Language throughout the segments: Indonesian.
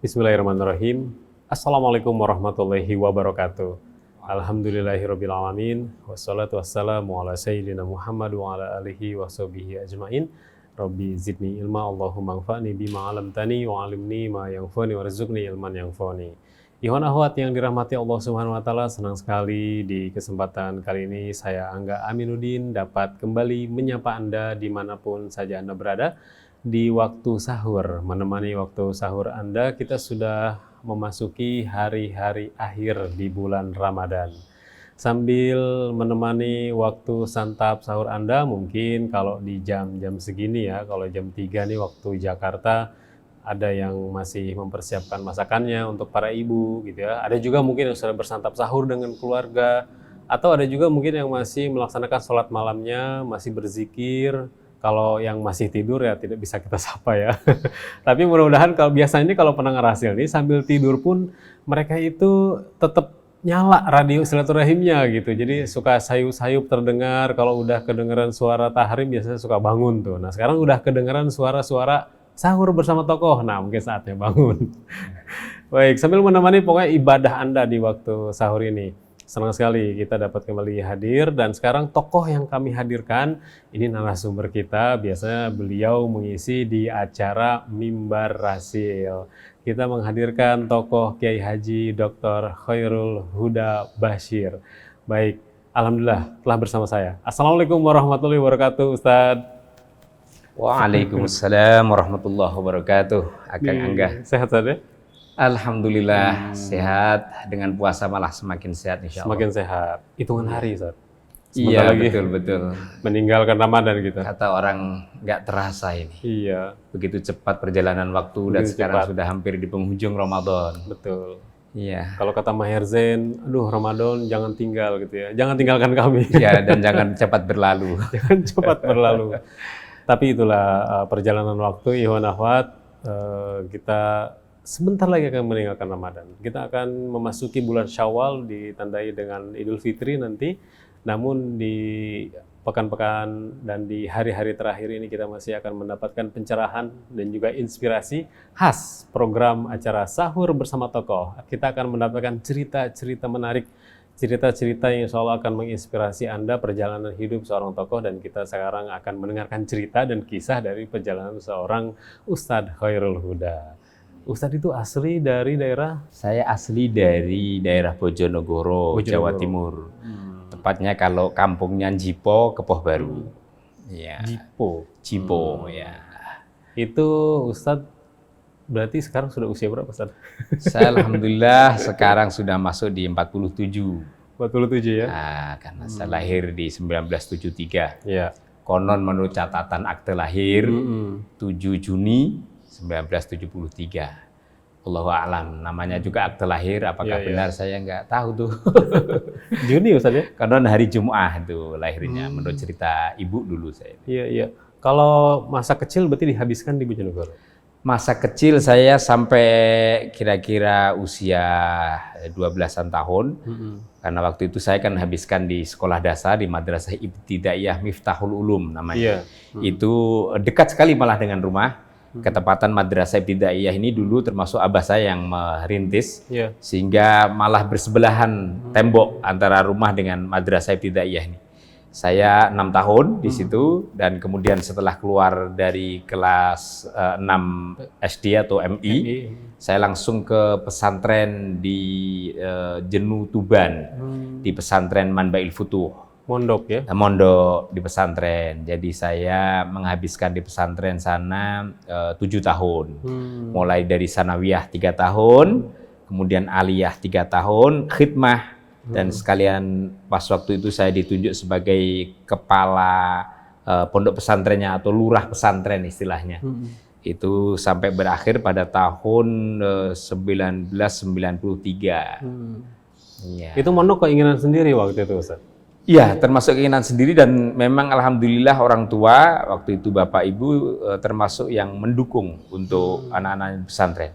Bismillahirrahmanirrahim. Assalamualaikum warahmatullahi wabarakatuh. Alhamdulillahirabbil alamin. Wassalatu wassalamu ala sayyidina Muhammad wa ala alihi wa sahbihi ajmain. Rabbi zidni ilma, Allahumma anfa'ni bima 'allamtani wa 'allimni ma yanfa'uni warzuqni ilman yanfa'uni. Ikhwan akhwat yang dirahmati Allah Subhanahu wa taala, senang sekali di kesempatan kali ini saya Angga Aminuddin dapat kembali menyapa Anda dimanapun saja Anda berada. Di waktu sahur, menemani waktu sahur Anda, kita sudah memasuki hari-hari akhir di bulan Ramadan. Sambil menemani waktu santap sahur Anda, mungkin kalau di jam-jam segini ya, kalau jam 3 nih waktu Jakarta, ada yang masih mempersiapkan masakannya untuk para ibu gitu ya. Ada juga mungkin yang sudah bersantap sahur dengan keluarga, atau ada juga mungkin yang masih melaksanakan sholat malamnya, masih berzikir. Kalau yang masih tidur ya tidak bisa kita sapa ya. Tapi mudah-mudahan biasanya kalau pendengar hasil nih sambil tidur pun mereka itu tetap nyala radio silaturahimnya gitu. Jadi suka sayup-sayup terdengar, kalau udah kedengeran suara tahrim biasanya suka bangun tuh. Nah sekarang udah kedengeran suara-suara sahur bersama tokoh, nah mungkin saatnya bangun. Baik, sambil menemani pokoknya ibadah Anda di waktu sahur ini. Senang sekali kita dapat kembali hadir, dan sekarang tokoh yang kami hadirkan ini narasumber kita. Biasanya beliau mengisi di acara Mimbar Rasil. Kita menghadirkan tokoh Kiai Haji Dr. Khairul Huda Bashir. Baik, alhamdulillah telah bersama saya. Assalamualaikum warahmatullahi wabarakatuh, Ustadz. Waalaikumsalam warahmatullahi wabarakatuh. Akang Angga. Sehat saja? Alhamdulillah sehat, dengan puasa malah semakin sehat insya Allah. Semakin sehat. Hitungan hari, Ustaz. Iya, betul. Meninggalkan Ramadan kita. Kata orang nggak terasa ini. Iya. Begitu cepat perjalanan waktu, dan sekarang sudah hampir di penghujung Ramadan. Betul. Iya. Kalau kata Maher Zain, aduh Ramadan jangan tinggal gitu ya. Jangan tinggalkan kami. Ya, dan jangan cepat berlalu. Jangan cepat berlalu. Tapi itulah perjalanan waktu, ikhwan akhwat. Kita sebentar lagi akan meninggalkan Ramadan. Kita akan memasuki bulan Syawal ditandai dengan Idul Fitri nanti. Namun di pekan-pekan dan di hari-hari terakhir ini kita masih akan mendapatkan pencerahan dan juga inspirasi khas program acara Sahur Bersama Tokoh. Kita akan mendapatkan cerita-cerita menarik, cerita-cerita yang insya Allah akan menginspirasi Anda perjalanan hidup seorang tokoh, dan kita sekarang akan mendengarkan cerita dan kisah dari perjalanan seorang Ustadz Khairul Huda. Ustadz itu asli dari daerah? Saya asli dari daerah Bojonegoro, Jawa Timur. Tepatnya kalau kampungnya Jipo, Kepoh Baru. Ya. Jipo, ya. Itu Ustadz berarti sekarang sudah usia berapa, Ustadz? Saya alhamdulillah sekarang sudah masuk di 47. 47 ya? Nah, karena saya lahir di 1973. Ya. Konon menurut catatan akte lahir 7 Juni 1973. Allahu a'lam, namanya juga akte lahir, apakah benar saya nggak tahu tuh. Juni Ustaz ya? Konon hari Jumat tuh lahirnya, menurut cerita ibu dulu saya. Iya. Kalau masa kecil berarti dihabiskan di Bojonegoro? Masa kecil saya sampai kira-kira usia 12-an tahun. Karena waktu itu saya kan habiskan di sekolah dasar di Madrasah Ibtidaiyah Miftahul Ulum namanya. Itu dekat sekali malah dengan rumah. Ketepatan Madrasah Ibtidaiyah ini dulu termasuk abah saya yang merintis, sehingga malah bersebelahan tembok antara rumah dengan Madrasah Ibtidaiyah ini. Saya 6 tahun di situ, dan kemudian setelah keluar dari kelas 6 SD atau MI, saya langsung ke pesantren di Jenu Tuban, di pesantren Manbail Futuh. Mondok ya? Mondok di pesantren. Jadi saya menghabiskan di pesantren sana 7 tahun. Mulai dari sanawiyah 3 tahun, kemudian aliyah 3 tahun, khidmah, dan sekalian pas waktu itu saya ditunjuk sebagai kepala pondok pesantrennya atau lurah pesantren istilahnya. Itu sampai berakhir pada tahun 1993. Ya. Itu mondok keinginan sendiri waktu itu, Ustaz? Iya, termasuk keinginan sendiri, dan memang alhamdulillah orang tua waktu itu bapak ibu termasuk yang mendukung untuk anak-anak pesantren.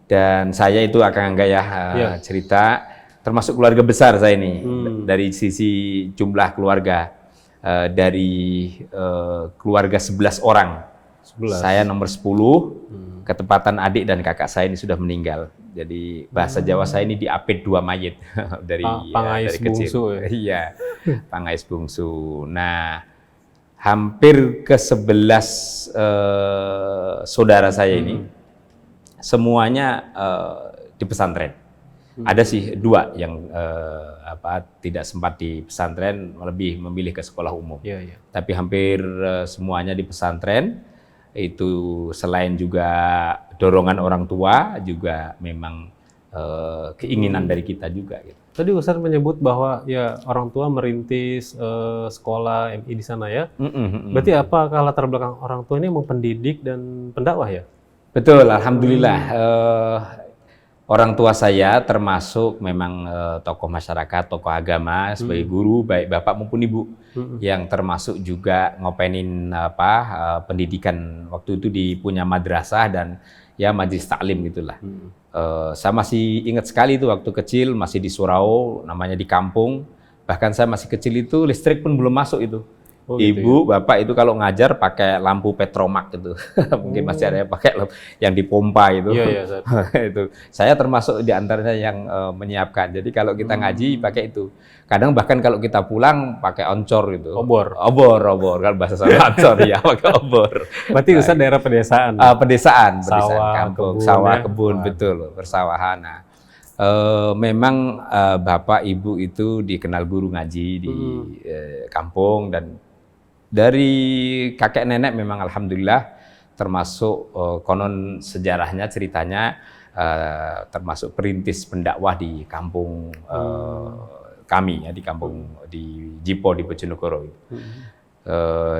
Dan saya itu akan cerita, termasuk keluarga besar saya ini, dari sisi jumlah keluarga, dari keluarga 11 orang. 11. Saya nomor 10, Ketepatan adik dan kakak saya ini sudah meninggal. Jadi bahasa Jawa saya ini diapit 2 mayit dari Pangais dari kecil. bungsu ya? Iya, pangais bungsu. Nah, hampir ke 11 saudara saya ini semuanya di pesantren. Ada sih 2 yang tidak sempat di pesantren, lebih memilih ke sekolah umum. Tapi hampir semuanya di pesantren. Itu selain juga dorongan orang tua, juga memang keinginan dari kita juga. Gitu. Tadi Ustadz menyebut bahwa ya orang tua merintis sekolah MI di sana ya. Berarti apakah latar belakang orang tua ini memang pendidik dan pendakwah ya? Betul, alhamdulillah. Orang tua saya termasuk memang tokoh masyarakat, tokoh agama sebagai guru, baik bapak maupun ibu, yang termasuk juga ngopenin pendidikan waktu itu di punya madrasah dan ya majelis taklim gitulah. Saya masih ingat sekali itu waktu kecil masih di Surau, namanya di kampung. Bahkan saya masih kecil itu listrik pun belum masuk itu. Oh, Ibu, gitu ya? bapak itu kalau ngajar pakai lampu petromak gitu. Mungkin masih ada yang pakai yang dipompa itu. Iya, Itu. Saya termasuk di antaranya yang menyiapkan. Jadi kalau kita ngaji pakai itu. Kadang bahkan kalau kita pulang pakai oncor gitu. Obor. Kalau bahasa saya oncor ya, pakai obor. Berarti Ustadz daerah pedesaan. Pedesaan Sawah, kampung, kebun, sawah, ya? kebun, betul, persawahan. Nah, memang bapak ibu itu dikenal guru ngaji di kampung, dan dari kakek nenek memang alhamdulillah termasuk konon sejarahnya, ceritanya termasuk perintis pendakwah di kampung kami ya, di kampung di Jipo di Bojonegoro.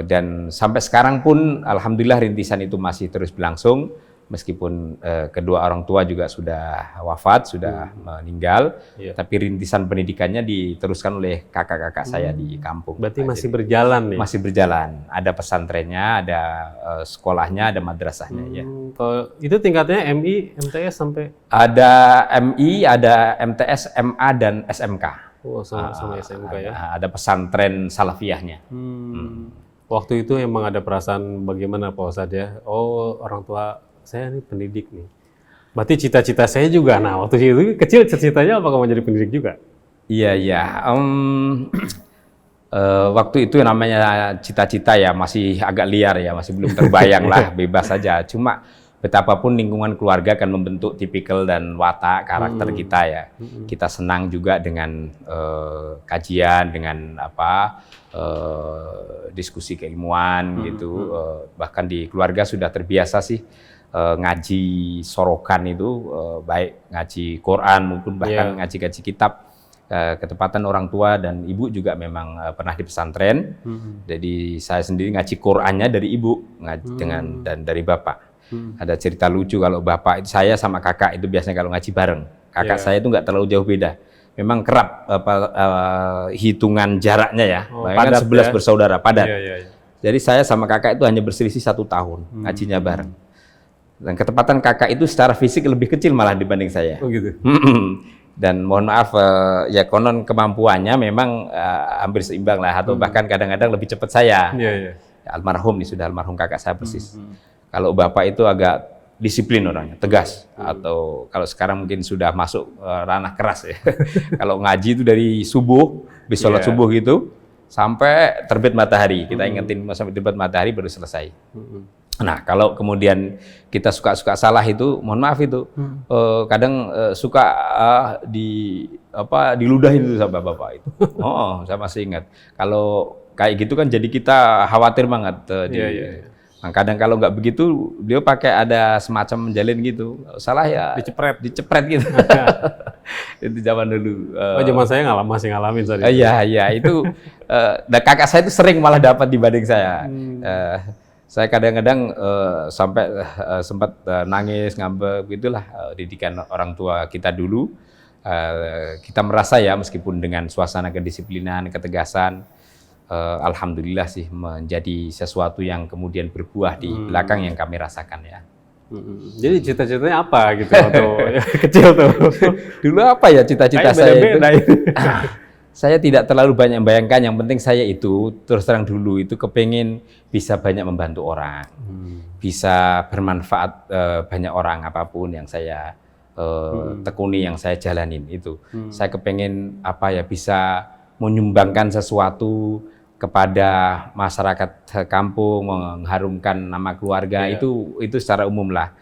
Dan sampai sekarang pun alhamdulillah rintisan itu masih terus berlangsung. Meskipun kedua orang tua juga sudah wafat, sudah meninggal, tapi rintisan pendidikannya diteruskan oleh kakak-kakak saya di kampung. Berarti masih berjalan nih? Masih berjalan. Ada pesantrennya, ada sekolahnya, ada madrasahnya. Ya. Kalau itu tingkatnya MI, MTS sampai? Ada MI, ada MTS, MA, dan SMK. Oh, sama SMK ya? Ada pesantren salafiyahnya. Waktu itu emang ada perasaan bagaimana Pak Ustadz ya? Oh, orang tua saya ini pendidik nih. Berarti cita-cita saya juga. Nah, waktu itu kecil cita-citanya apakah mau jadi pendidik juga? Iya. Waktu itu namanya cita-cita ya masih agak liar ya, masih belum terbayang lah, bebas saja. Cuma betapapun lingkungan keluarga kan membentuk tipikal dan watak karakter kita ya. Kita senang juga dengan kajian, dengan diskusi keilmuan gitu. Bahkan di keluarga sudah terbiasa sih. Ngaji sorokan itu, baik ngaji Quran maupun bahkan ngaji-ngaji kitab. Ketepatan orang tua dan ibu juga memang pernah di pesantren. Jadi saya sendiri ngaji Qurannya dari ibu, ngaji dan dari bapak. Ada cerita lucu kalau bapak, saya sama kakak itu biasanya kalau ngaji bareng. Kakak saya itu nggak terlalu jauh beda. Memang kerap hitungan jaraknya ya. Kan 11 ya? Bersaudara, padat. Jadi saya sama kakak itu hanya berselisih 1 tahun ngajinya bareng. Dan ketepatan kakak itu secara fisik lebih kecil malah dibanding saya. Oh gitu. Dan mohon maaf ya konon kemampuannya memang hampir seimbang lah, atau bahkan kadang-kadang lebih cepat saya. Almarhum nih, sudah almarhum kakak saya persis. Kalau bapak itu agak disiplin orangnya, tegas. Atau kalau sekarang mungkin sudah masuk ranah keras ya. Kalau ngaji itu dari subuh, bis sholat subuh gitu, sampai terbit matahari. Kita ingetin sampai terbit matahari baru selesai. Nah, kalau kemudian kita suka-suka salah itu, mohon maaf itu, kadang suka diludahin itu sama bapak itu. Oh, saya masih ingat. Kalau kayak gitu kan jadi kita khawatir banget. Nah, kadang kalau nggak begitu, dia pakai ada semacam menjalin gitu. Salah ya dicepret gitu. Itu zaman dulu. Zaman saya masih ngalamin tadi. Iya, itu. Dan kakak saya itu sering malah dapat dibanding saya. Saya kadang-kadang sampai sempat nangis, ngambek, begitulah didikan orang tua kita dulu. Kita merasa ya, meskipun dengan suasana kedisiplinan, ketegasan, alhamdulillah sih menjadi sesuatu yang kemudian berbuah di belakang yang kami rasakan ya. Jadi cita-citanya apa gitu waktu kecil tuh? Dulu apa ya cita-cita saya itu? Saya tidak terlalu banyak membayangkan, yang penting saya itu terus terang dulu itu kepengen bisa banyak membantu orang, bisa bermanfaat banyak orang apapun yang saya tekuni, yang saya jalanin itu. Saya kepengen bisa menyumbangkan sesuatu kepada masyarakat kampung, mengharumkan nama keluarga, itu secara umum lah.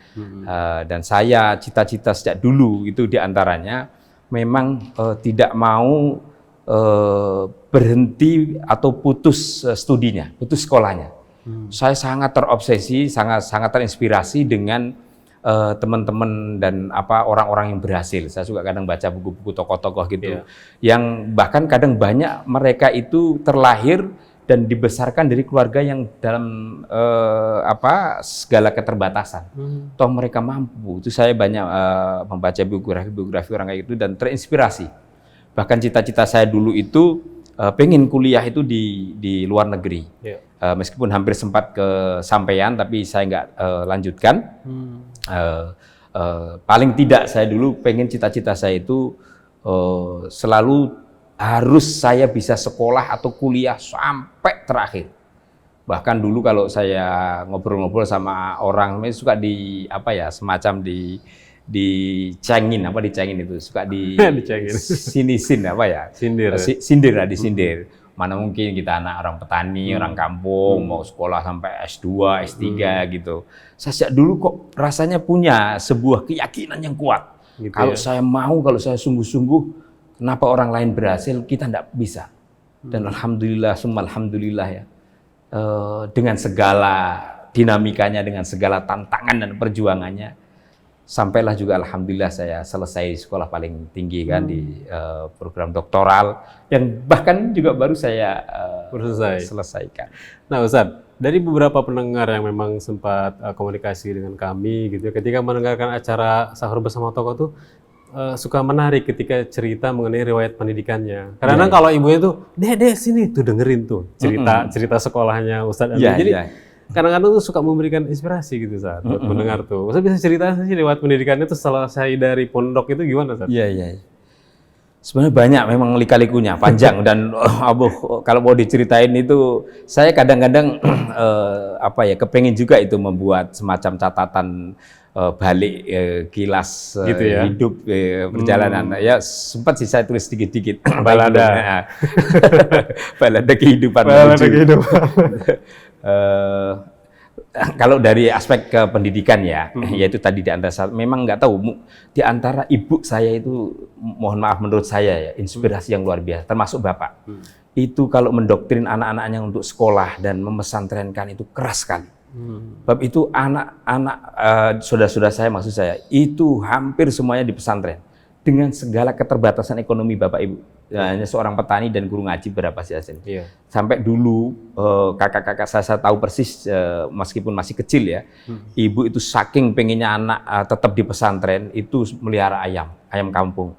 Dan saya cita-cita sejak dulu itu diantaranya memang tidak mau berhenti atau putus studinya, putus sekolahnya. Saya sangat terobsesi, sangat terinspirasi dengan teman-teman dan orang-orang yang berhasil. Saya suka kadang baca buku-buku tokoh-tokoh gitu, yang bahkan kadang banyak mereka itu terlahir dan dibesarkan dari keluarga yang dalam segala keterbatasan. Toh mereka mampu. Itu saya banyak membaca biografi orang kayak itu dan terinspirasi. Bahkan cita-cita saya dulu itu pengen kuliah itu di luar negeri. Meskipun hampir sempat kesampaian, tapi saya nggak lanjutkan. Paling tidak saya dulu pengen cita-cita saya itu selalu harus saya bisa sekolah atau kuliah sampai terakhir. Bahkan dulu kalau saya ngobrol-ngobrol sama orang, suka semacam dicengin itu, suka sinisin disindir. Mana mungkin kita anak orang petani, orang kampung, mau sekolah sampai S2, S3 gitu. Saya sejak dulu kok rasanya punya sebuah keyakinan yang kuat. Gitu kalau saya sungguh-sungguh, kenapa orang lain berhasil, kita tidak bisa. Dan alhamdulillah, alhamdulillah ya, dengan segala dinamikanya, dengan segala tantangan dan perjuangannya, sampailah juga alhamdulillah saya selesai sekolah paling tinggi kan di program doktoral, yang bahkan juga baru saya selesaikan. Nah Ustadz, dari beberapa pendengar yang memang sempat komunikasi dengan kami gitu, ketika mendengarkan acara Sahur Bersama Tokoh tuh suka menarik ketika cerita mengenai riwayat pendidikannya. Karena kalau ibunya tuh, dek sini tuh dengerin tuh cerita sekolahnya Ustadz. Jadi kadang-kadang tuh suka memberikan inspirasi gitu saat buat mendengar tuh. Ustadz bisa cerita sih riwayat pendidikannya tuh selesai dari pondok itu gimana Ustadz? Iya. Sebenarnya banyak memang lika-likunya, panjang dan kalau mau diceritain itu saya kadang-kadang kepengen juga itu membuat semacam catatan balik kilas gitu hidup perjalanan. Ya sempat sih saya tulis dikit-dikit balada kehidupan. Kalau dari aspek pendidikan yaitu tadi di antara memang nggak tahu di antara ibu saya itu, mohon maaf menurut saya inspirasi yang luar biasa, termasuk bapak. Itu kalau mendoktrin anak-anaknya untuk sekolah dan memesantrenkan itu keras sekali. Sebab itu anak-anak saudara-saudara saya, maksud saya itu hampir semuanya di pesantren dengan segala keterbatasan ekonomi bapak ibu. Hanya seorang petani dan guru ngaji berapa sih hasilnya. Sampai dulu kakak-kakak saya tahu persis, meskipun masih kecil ya, ibu itu saking pengennya anak tetap di pesantren itu melihara ayam kampung.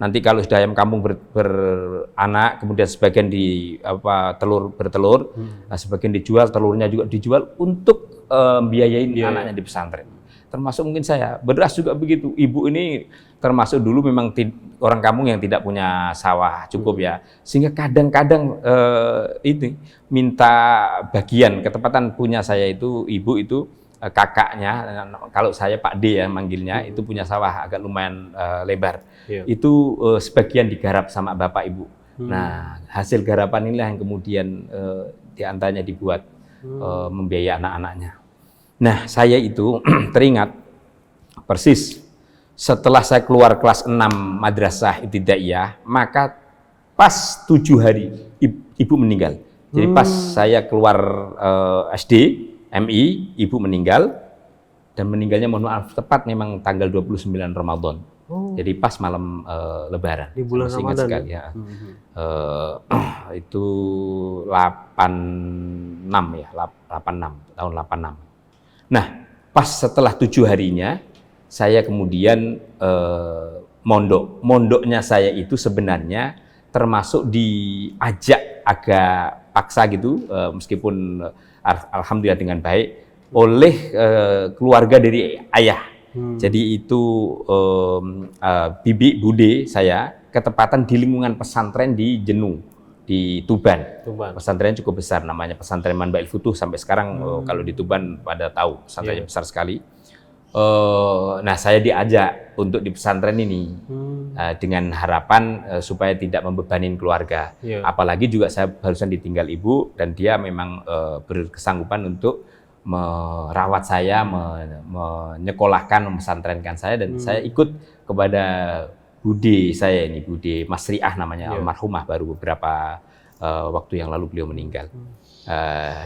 Nanti kalau sudah ayam kampung beranak, kemudian sebagian bertelur, sebagian dijual, telurnya juga dijual untuk biayain anaknya di pesantren. Termasuk mungkin saya, beras juga begitu. Ibu ini termasuk dulu memang orang kampung yang tidak punya sawah cukup sehingga kadang-kadang ini minta bagian, ketepatan punya saya itu ibu itu kakaknya, kalau saya Pak D manggilnya, itu punya sawah agak lumayan lebar. Itu sebagian digarap sama bapak ibu. Nah hasil garapan inilah yang kemudian diantaranya dibuat membiayai anak-anaknya. Nah, saya itu teringat persis setelah saya keluar kelas 6 Madrasah Ibtidaiyah, maka pas 7 hari ibu meninggal. Jadi pas saya keluar SD, MI, ibu meninggal, dan meninggalnya mohon maaf tepat memang tanggal 29 Ramadan. Jadi pas malam Lebaran. Di bulan Ramadan sekali, itu 86 tahun 86. Nah, pas setelah 7 harinya, saya kemudian mondoknya saya itu sebenarnya termasuk diajak agak paksa gitu, meskipun alhamdulillah dengan baik oleh keluarga dari ayah. Jadi itu bibi bude saya ketepatan di lingkungan pesantren di Jenu, di Tuban. Pesantren cukup besar, namanya Pesantren Manbail Futuh. Sampai sekarang kalau di Tuban pada tahu pesantrennya besar sekali. Nah, saya diajak untuk di pesantren ini dengan harapan supaya tidak membebani keluarga. Apalagi juga saya barusan ditinggal ibu dan dia memang berkesanggupan untuk merawat saya, menyekolahkan, memesantrenkan saya, dan saya ikut kepada bude saya ini, bude Mas Riah namanya, almarhumah, baru beberapa waktu yang lalu beliau meninggal.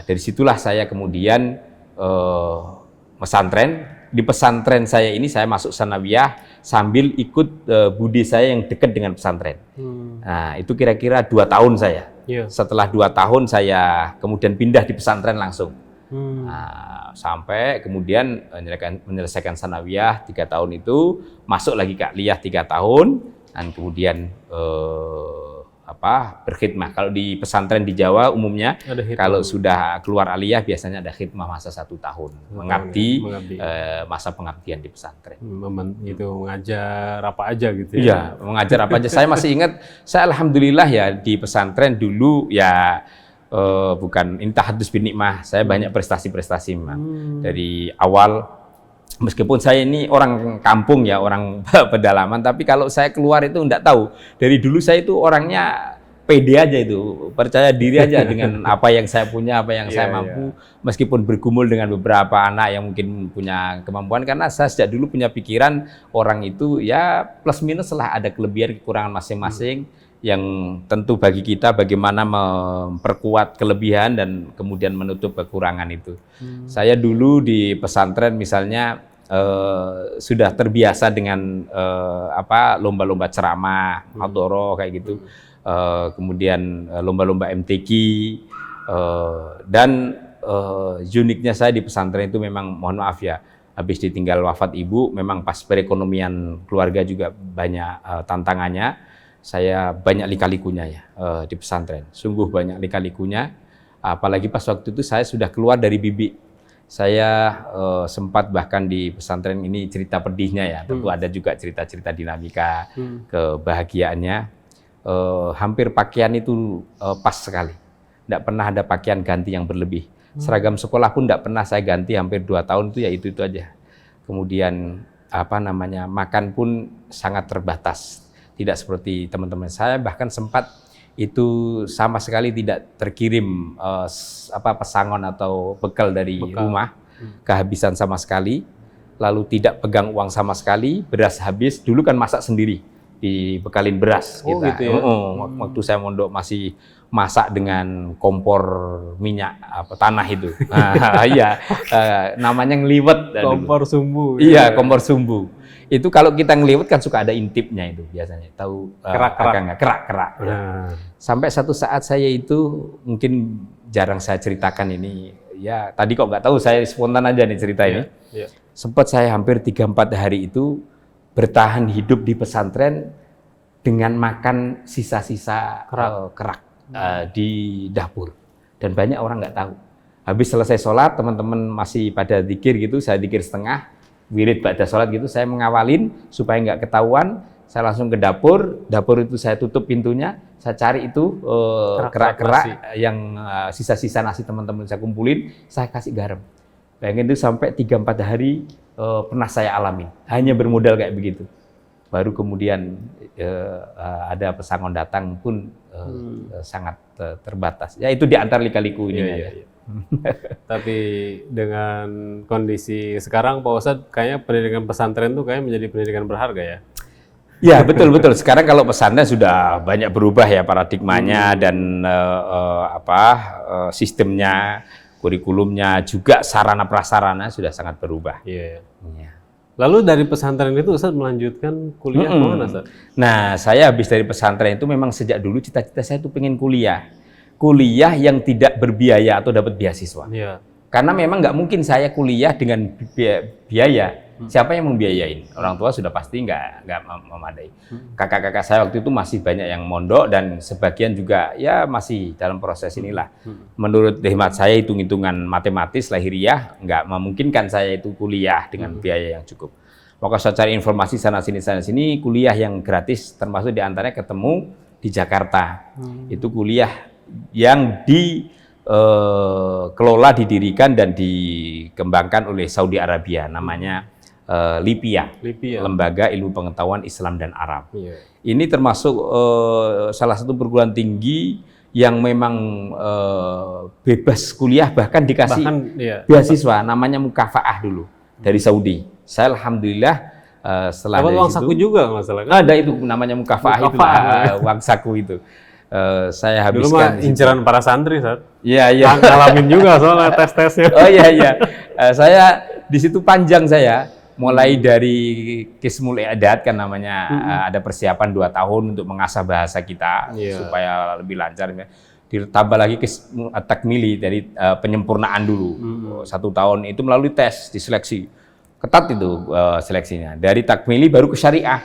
Dari situlah saya kemudian mesantren. Di pesantren saya ini saya masuk sanawiyah sambil ikut bude saya yang dekat dengan pesantren. Nah, itu kira-kira 2 tahun saya. Setelah 2 tahun saya kemudian pindah di pesantren langsung. Nah, sampai kemudian menyelesaikan sanawiyah 3 tahun itu, masuk lagi ke aliyah 3 tahun, dan kemudian berkhidmah. Kalau di pesantren di Jawa umumnya kalau sudah keluar aliyah biasanya ada khidmah masa 1 tahun, mengabdi. Masa pengabdian di pesantren. Itu mengajar apa aja gitu ya? Iya, mengajar apa aja. Saya masih ingat, saya alhamdulillah ya di pesantren dulu ya. Bukan intahadus bin nikmah, saya banyak prestasi-prestasi memang dari awal. Meskipun saya ini orang kampung ya, orang pedalaman, tapi kalau saya keluar itu enggak tahu. Dari dulu saya itu orangnya pede aja, itu percaya diri aja dengan apa yang saya punya, apa yang saya mampu. Meskipun bergumul dengan beberapa anak yang mungkin punya kemampuan, karena saya sejak dulu punya pikiran orang itu ya plus minus lah, ada kelebihan kekurangan masing-masing. Yang tentu bagi kita bagaimana memperkuat kelebihan dan kemudian menutup kekurangan itu. Saya dulu di pesantren misalnya sudah terbiasa dengan lomba-lomba ceramah, hadoroh kayak gitu, kemudian lomba-lomba MTQ, dan uniknya saya di pesantren itu memang, mohon maaf ya, habis ditinggal wafat ibu, memang pas perekonomian keluarga juga banyak tantangannya. Saya banyak lika-likunya ya di pesantren, sungguh banyak lika-likunya. Apalagi pas waktu itu saya sudah keluar dari bibi. Saya sempat bahkan di pesantren ini cerita pedihnya ya, tentu ada juga cerita-cerita dinamika kebahagiaannya. Hampir pakaian itu pas sekali, tidak pernah ada pakaian ganti yang berlebih. Seragam sekolah pun tidak pernah saya ganti, hampir 2 tahun itu ya itu aja. Kemudian makan pun sangat terbatas. Tidak seperti teman-teman saya, bahkan sempat itu sama sekali tidak terkirim pesangon atau bekal dari rumah, kehabisan sama sekali, lalu tidak pegang uang sama sekali, beras habis, dulu kan masak sendiri, dibekalin beras kita. Gitu ya? Waktu saya mondok masih masak dengan kompor minyak tanah itu. Namanya ngeliwet. Kompor sumbu. Iya, kompor sumbu. Itu kalau kita ngeliwet kan suka ada intipnya itu biasanya, tahu kerak-kerak. Sampai satu saat saya itu, mungkin jarang saya ceritakan ini, ya tadi kok nggak tahu, saya spontan aja nih cerita ini. Sempat saya hampir 3-4 hari itu bertahan hidup di pesantren dengan makan sisa-sisa kerak di dapur, dan banyak orang nggak tahu. Habis selesai sholat, teman-teman masih pada zikir gitu, saya zikir setengah, wirid ba'da sholat gitu, saya mengawalin supaya nggak ketahuan. Saya langsung ke dapur itu saya tutup pintunya, saya cari itu kerak-kerak yang sisa-sisa nasi teman-teman saya kumpulin, saya kasih garam. Bayangin itu sampai 3-4 hari pernah saya alami, hanya bermodal kayak begitu. Baru kemudian ada pesangon datang pun sangat terbatas. Ya itu di antara lika-liku ini. Tapi dengan kondisi sekarang Pak Ustadz, kayaknya pendidikan pesantren tuh kayak menjadi pendidikan berharga ya? Ya betul. Sekarang kalau pesantren sudah banyak berubah ya paradigmanya dan sistemnya, kurikulumnya, juga sarana prasarana sudah sangat berubah. Iya. Lalu dari pesantren itu Ustadz melanjutkan kuliah kemana Ustadz? Nah, saya habis dari pesantren itu memang sejak dulu cita-cita saya itu pengen kuliah yang tidak berbiaya atau dapat beasiswa. Karena memang nggak mungkin saya kuliah dengan biaya. Siapa yang membiayain? Orang tua sudah pasti nggak memadai. Kakak-kakak saya waktu itu masih banyak yang mondok dan sebagian juga ya masih dalam proses inilah. Menurut hemat saya, hitung-hitungan matematis lahiriah nggak memungkinkan saya itu kuliah dengan biaya yang cukup. Maka saya cari informasi sana sini, kuliah yang gratis, termasuk diantaranya ketemu di Jakarta. Itu kuliah yang dikelola, didirikan dan dikembangkan oleh Saudi Arabia, namanya LIPIA, Lembaga Ilmu Pengetahuan Islam dan Arab. Ini termasuk salah satu perguruan tinggi yang memang bebas kuliah, bahkan dikasih beasiswa, namanya mukafaah dulu dari Saudi. Saya alhamdulillah setelah dari uang situ, saku juga nggak salah kan? Ada itu namanya mukafaah itu, uang saku itu. Saya Dulu habiskan mah inceran para santri, Sat. Iya, iya. Ngalamin juga soalnya tes-tesnya. Oh iya, iya. Saya di situ panjang saya. Mulai dari Qismul I'dad kan namanya, ada persiapan 2 tahun untuk mengasah bahasa kita supaya lebih lancar. Ditambah lagi Qismul Takmili dari penyempurnaan dulu. 1 tahun itu melalui tes, diseleksi. Ketat itu seleksinya. Dari takmili baru ke syariah.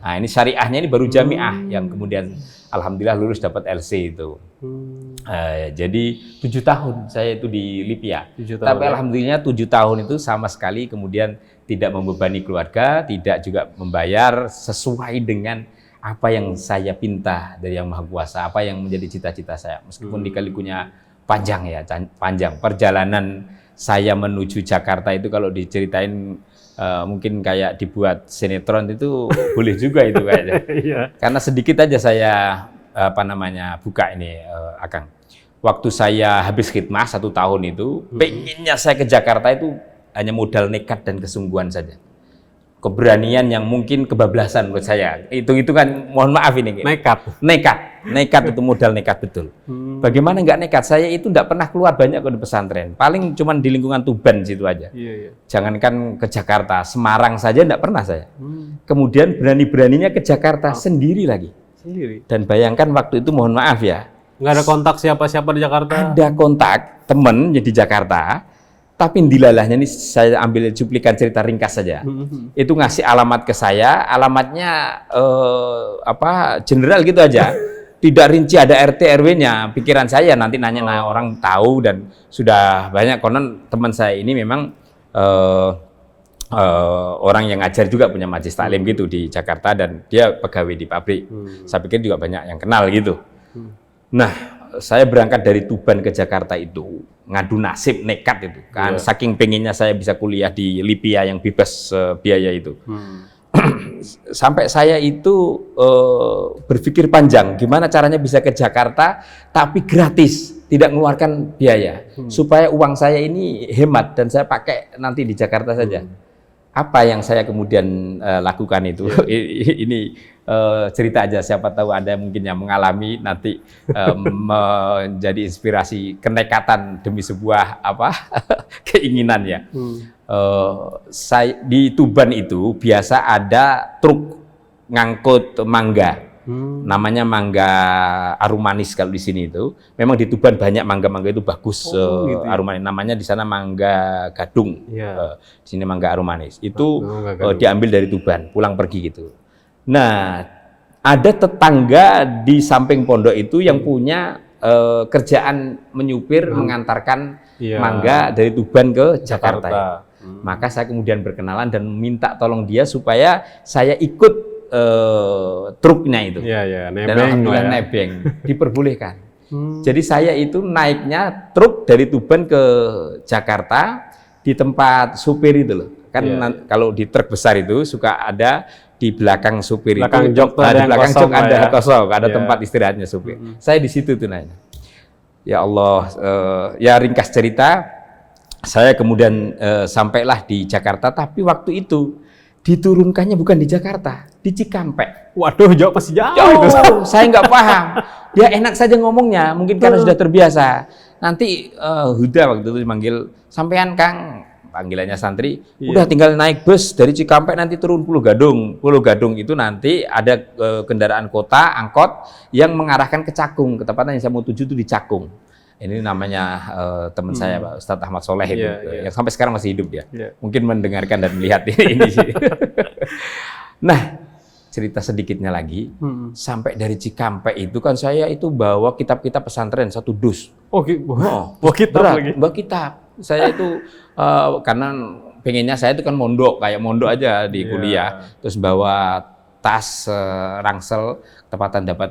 Nah, ini syariahnya ini baru jamiah yang kemudian alhamdulillah lulus dapat LC itu. Jadi 7 tahun saya itu di LIPIA. Tapi alhamdulillah 7 tahun itu sama sekali kemudian tidak membebani keluarga, tidak juga membayar, sesuai dengan apa yang saya pinta dari Yang Maha Kuasa, apa yang menjadi cita-cita saya. Meskipun liku-likunya panjang ya, panjang perjalanan saya menuju Jakarta itu kalau diceritain mungkin kayak dibuat sinetron itu boleh juga itu kayaknya. Karena sedikit aja saya buka ini Akang. Waktu saya habis khidmah 1 tahun itu, pengennya saya ke Jakarta itu hanya modal nekat dan kesungguhan saja. Keberanian yang mungkin kebablasan buat saya. Itu kan mohon maaf ini. Nekat itu modal nekat betul. Bagaimana nggak nekat? Saya itu nggak pernah keluar banyak ke pesantren. Paling cuman di lingkungan Tuban situ aja. Jangankan ke Jakarta, Semarang saja nggak pernah saya. Kemudian berani-beraninya ke Jakarta sendiri lagi. Dan bayangkan waktu itu mohon maaf ya. Nggak ada kontak siapa-siapa di Jakarta? Ada kontak temen di Jakarta. Tapi dilalahnya ini saya ambil cuplikan cerita ringkas saja. Itu ngasih alamat ke saya, alamatnya general gitu aja. Tidak rinci, ada RT RW-nya. Pikiran saya nanti nanya orang tahu, dan sudah banyak konon teman saya ini memang orang yang ngajar juga, punya majelis taklim gitu di Jakarta, dan dia pegawai di pabrik. Saya pikir juga banyak yang kenal gitu. Nah, saya berangkat dari Tuban ke Jakarta itu ngadu nasib, nekat itu kan, saking pengennya saya bisa kuliah di LIPIA yang bebas biaya itu. Sampai saya itu berpikir panjang gimana caranya bisa ke Jakarta tapi gratis, tidak mengeluarkan biaya, supaya uang saya ini hemat dan saya pakai nanti di Jakarta saja. Apa yang saya kemudian lakukan itu, ini cerita aja, siapa tahu ada mungkin yang mengalami nanti menjadi inspirasi, kenekatan demi sebuah keinginan ya. Saya di Tuban itu biasa ada truk ngangkut mangga. Namanya mangga arumanis kalau di sini itu. Memang di Tuban banyak mangga-mangga itu bagus, gitu. Arumanis. Namanya di sana mangga gadung. Di sini mangga arumanis. Itu diambil dari Tuban, pulang pergi gitu. Nah, ada tetangga di samping pondok itu yang punya kerjaan menyupir, mengantarkan mangga dari Tuban ke Jakarta. Ya. Maka saya kemudian berkenalan dan minta tolong dia supaya saya ikut truknya itu. Nebeng, dan alhamdulillah nebeng, diperbolehkan. Jadi saya itu naiknya truk dari Tuban ke Jakarta di tempat supir itu loh. Kan kalau di truk besar itu suka ada di belakang supir di belakang itu, jok di belakang jok ada kosong, ada tempat istirahatnya supir. Saya di situ tuh naiknya. Ya Allah, ya ringkas cerita, saya kemudian sampailah di Jakarta, tapi waktu itu diturunkannya bukan di Jakarta, di Cikampek. Waduh, jauh, pasti jauh. Itu. Saya nggak paham. Dia enak saja ngomongnya, mungkin karena sudah terbiasa. Nanti Huda waktu itu manggil, sampean Kang, panggilannya santri, udah tinggal naik bus dari Cikampek nanti turun Pulau Gadung. Pulau Gadung itu nanti ada kendaraan kota, angkot yang mengarahkan ke Cakung. Ketepatan yang saya mau tuju itu di Cakung. Ini namanya teman saya, Pak Ustadz Ahmad Soleh itu, yang sampai sekarang masih hidup dia. Mungkin mendengarkan dan melihat ini. Nah, cerita sedikitnya lagi, sampai dari Cikampek itu kan saya itu bawa kitab-kitab pesantren 1 dus. Bawa kitab lagi? Bawa kitab. Saya itu karena pengennya saya itu kan mondok, kayak mondok aja di kuliah. Terus bawa tas ransel, tepatan dapat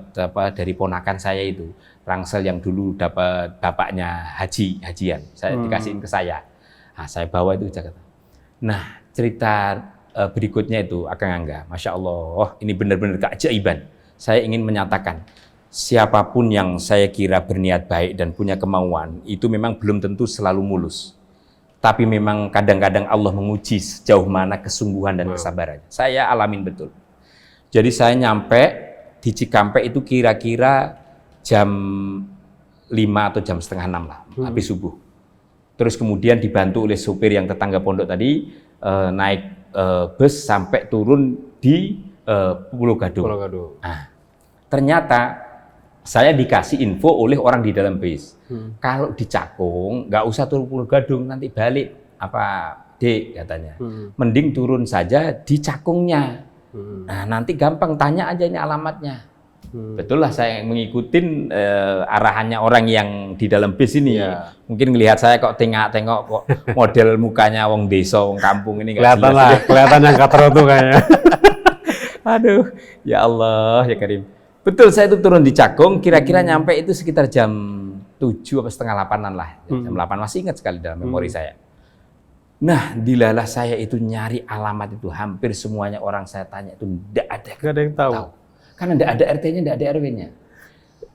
dari ponakan saya itu. Ransel yang dulu dapat bapaknya hajian. Saya dikasihin ke saya. Nah, saya bawa itu ke Jakarta. Nah, cerita berikutnya itu Akang Angga, Masya Allah, ini benar-benar keajaiban. Saya ingin menyatakan, siapapun yang saya kira berniat baik dan punya kemauan, itu memang belum tentu selalu mulus. Tapi memang kadang-kadang Allah menguji sejauh mana kesungguhan dan kesabarannya. Saya alamin betul. Jadi saya nyampe di Cikampek itu kira-kira jam 5 atau jam setengah 6 lah, habis subuh. Terus kemudian dibantu oleh supir yang tetangga pondok tadi, naik bus sampai turun di Pulau Gadung. Nah, ternyata saya dikasih info oleh orang di dalam bis. Kalau di Cakung, nggak usah turun Pulau Gadung, nanti balik. Apa, Dek, katanya. Mending turun saja di Cakungnya. Nah, nanti gampang, tanya aja ini alamatnya. Betul lah, saya ngikutin arahannya orang yang di dalam bis ini. Mungkin ngelihat saya kok tengok kok model mukanya wong desa, wong kampung ini. Kelihatan lah, kelihatan yang katro tuh kayaknya. Aduh, ya Allah, ya Karim. Betul, saya itu turun di Cakung, kira-kira nyampe itu sekitar jam 7 atau setengah 8-an lah. Jam 8, masih ingat sekali dalam memori saya. Nah, dilalah saya itu nyari alamat itu. Hampir semuanya orang saya tanya itu tidak ada yang tahu. Karena tidak ada RT-nya, tidak ada RW-nya.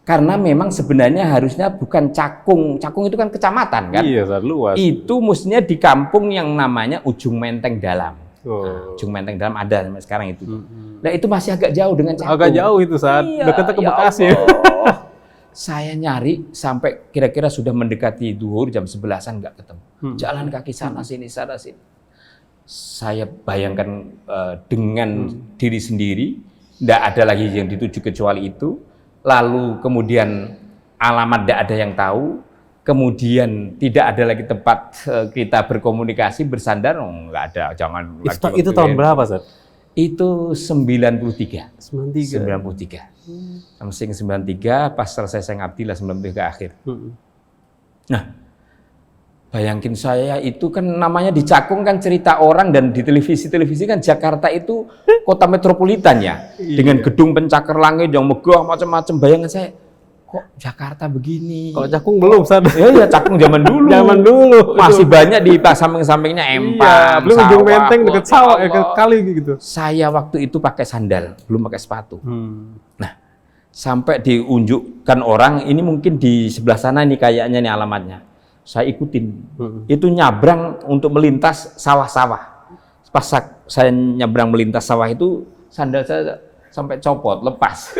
Karena memang sebenarnya harusnya bukan Cakung. Cakung itu kan kecamatan kan? Iya, luas. Itu mestinya di kampung yang namanya Ujung Menteng Dalam. Nah, Ujung Menteng Dalam ada sampai sekarang itu. Nah, itu masih agak jauh dengan Cakung. Agak jauh itu saat dekat ke Bekasi. Saya nyari sampai kira-kira sudah mendekati duhur jam 11-an nggak ketemu. Jalan kaki sana sini. Saya bayangkan dengan diri sendiri, nggak ada lagi yang dituju kecuali itu. Lalu kemudian alamat nggak ada yang tahu. Kemudian tidak ada lagi tempat kita berkomunikasi, bersandar, nggak ada, jangan lagi. Itu tahun berapa, Seth? Itu 93. 93. Samsing 93, pas selesai saya ngabdi lah 93 akhir. Nah, bayangin saya itu kan namanya di Cakung kan cerita orang, dan di televisi kan Jakarta itu kota metropolitan ya. Dengan gedung pencakar langit yang megah macam-macam. Bayangan saya, kok Jakarta begini? Kalau Cakung belum, San. Ya Cakung zaman dulu. Zaman dulu. Masih banyak di samping-sampingnya empang, belum Ujung Menteng dekat sawah, dekat kali gitu. Saya waktu itu pakai sandal, belum pakai sepatu. Nah, sampai diunjukkan orang, ini mungkin di sebelah sana nih kayaknya nih alamatnya. Saya ikutin. Itu nyabrang untuk melintas sawah-sawah. Pas saya nyabrang melintas sawah itu, sandal saya sampai copot, lepas.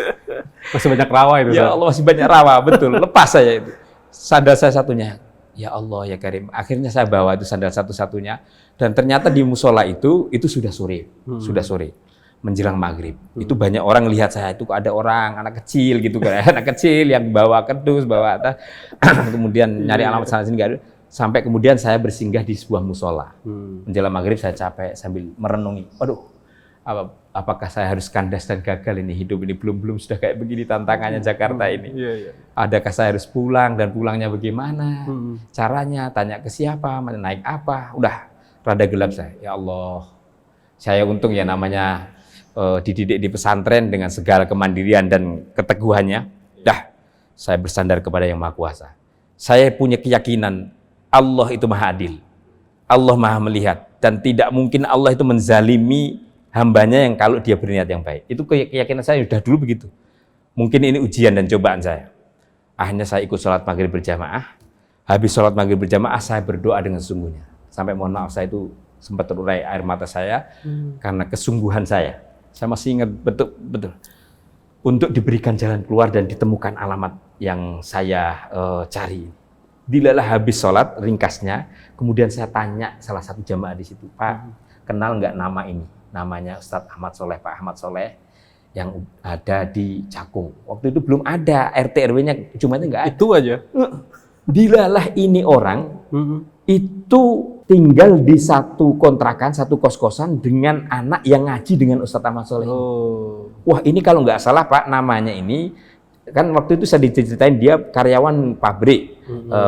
Masih banyak rawa itu. Ya Allah, masih banyak rawa, betul. Lepas saya itu. Sandal saya satunya. Ya Allah, ya Karim. Akhirnya saya bawa itu sandal satu-satunya. Dan ternyata di musola itu sudah sore. Sudah sore. Menjelang maghrib. Itu banyak orang lihat saya. Itu ada orang, anak kecil gitu kan. Anak kecil yang bawa kerdus, bawa atas. Kemudian nyari alamat sana sini. Sampai kemudian saya bersinggah di sebuah musola. Menjelang maghrib saya capek sambil merenungi. Aduh, apakah saya harus kandas dan gagal ini, hidup ini belum sudah kayak begini tantangannya Jakarta ini. Adakah saya harus pulang, dan pulangnya bagaimana? Caranya, tanya ke siapa, naik apa? Udah rada gelap saya. Ya Allah, saya untung ya namanya dididik di pesantren dengan segala kemandirian dan keteguhannya. Dah, saya bersandar kepada Yang Maha Kuasa. Saya punya keyakinan Allah itu Maha Adil. Allah Maha Melihat, dan tidak mungkin Allah itu menzalimi hambanya yang kalau dia berniat yang baik. Itu keyakinan saya sudah dulu begitu. Mungkin ini ujian dan cobaan saya. Akhirnya saya ikut sholat maghrib berjamaah. Habis sholat maghrib berjamaah, saya berdoa dengan sesungguhnya. Sampai mohon maaf, saya itu sempat terurai air mata saya karena kesungguhan saya. Saya masih ingat betul. Untuk diberikan jalan keluar dan ditemukan alamat yang saya cari. Dilalah habis sholat, ringkasnya, kemudian saya tanya salah satu jamaah di situ, Pak, kenal nggak nama ini? Namanya Ustadz Ahmad Soleh, Pak Ahmad Soleh, yang ada di Cakung. Waktu itu belum ada RT RW-nya, cuma itu nggak ada. Itu aja. Dilalah ini orang itu tinggal di satu kontrakan, satu kos-kosan dengan anak yang ngaji dengan Ustadz Ahmad Soleh. Wah, ini kalau nggak salah Pak, namanya ini kan waktu itu saya diceritain dia karyawan pabrik,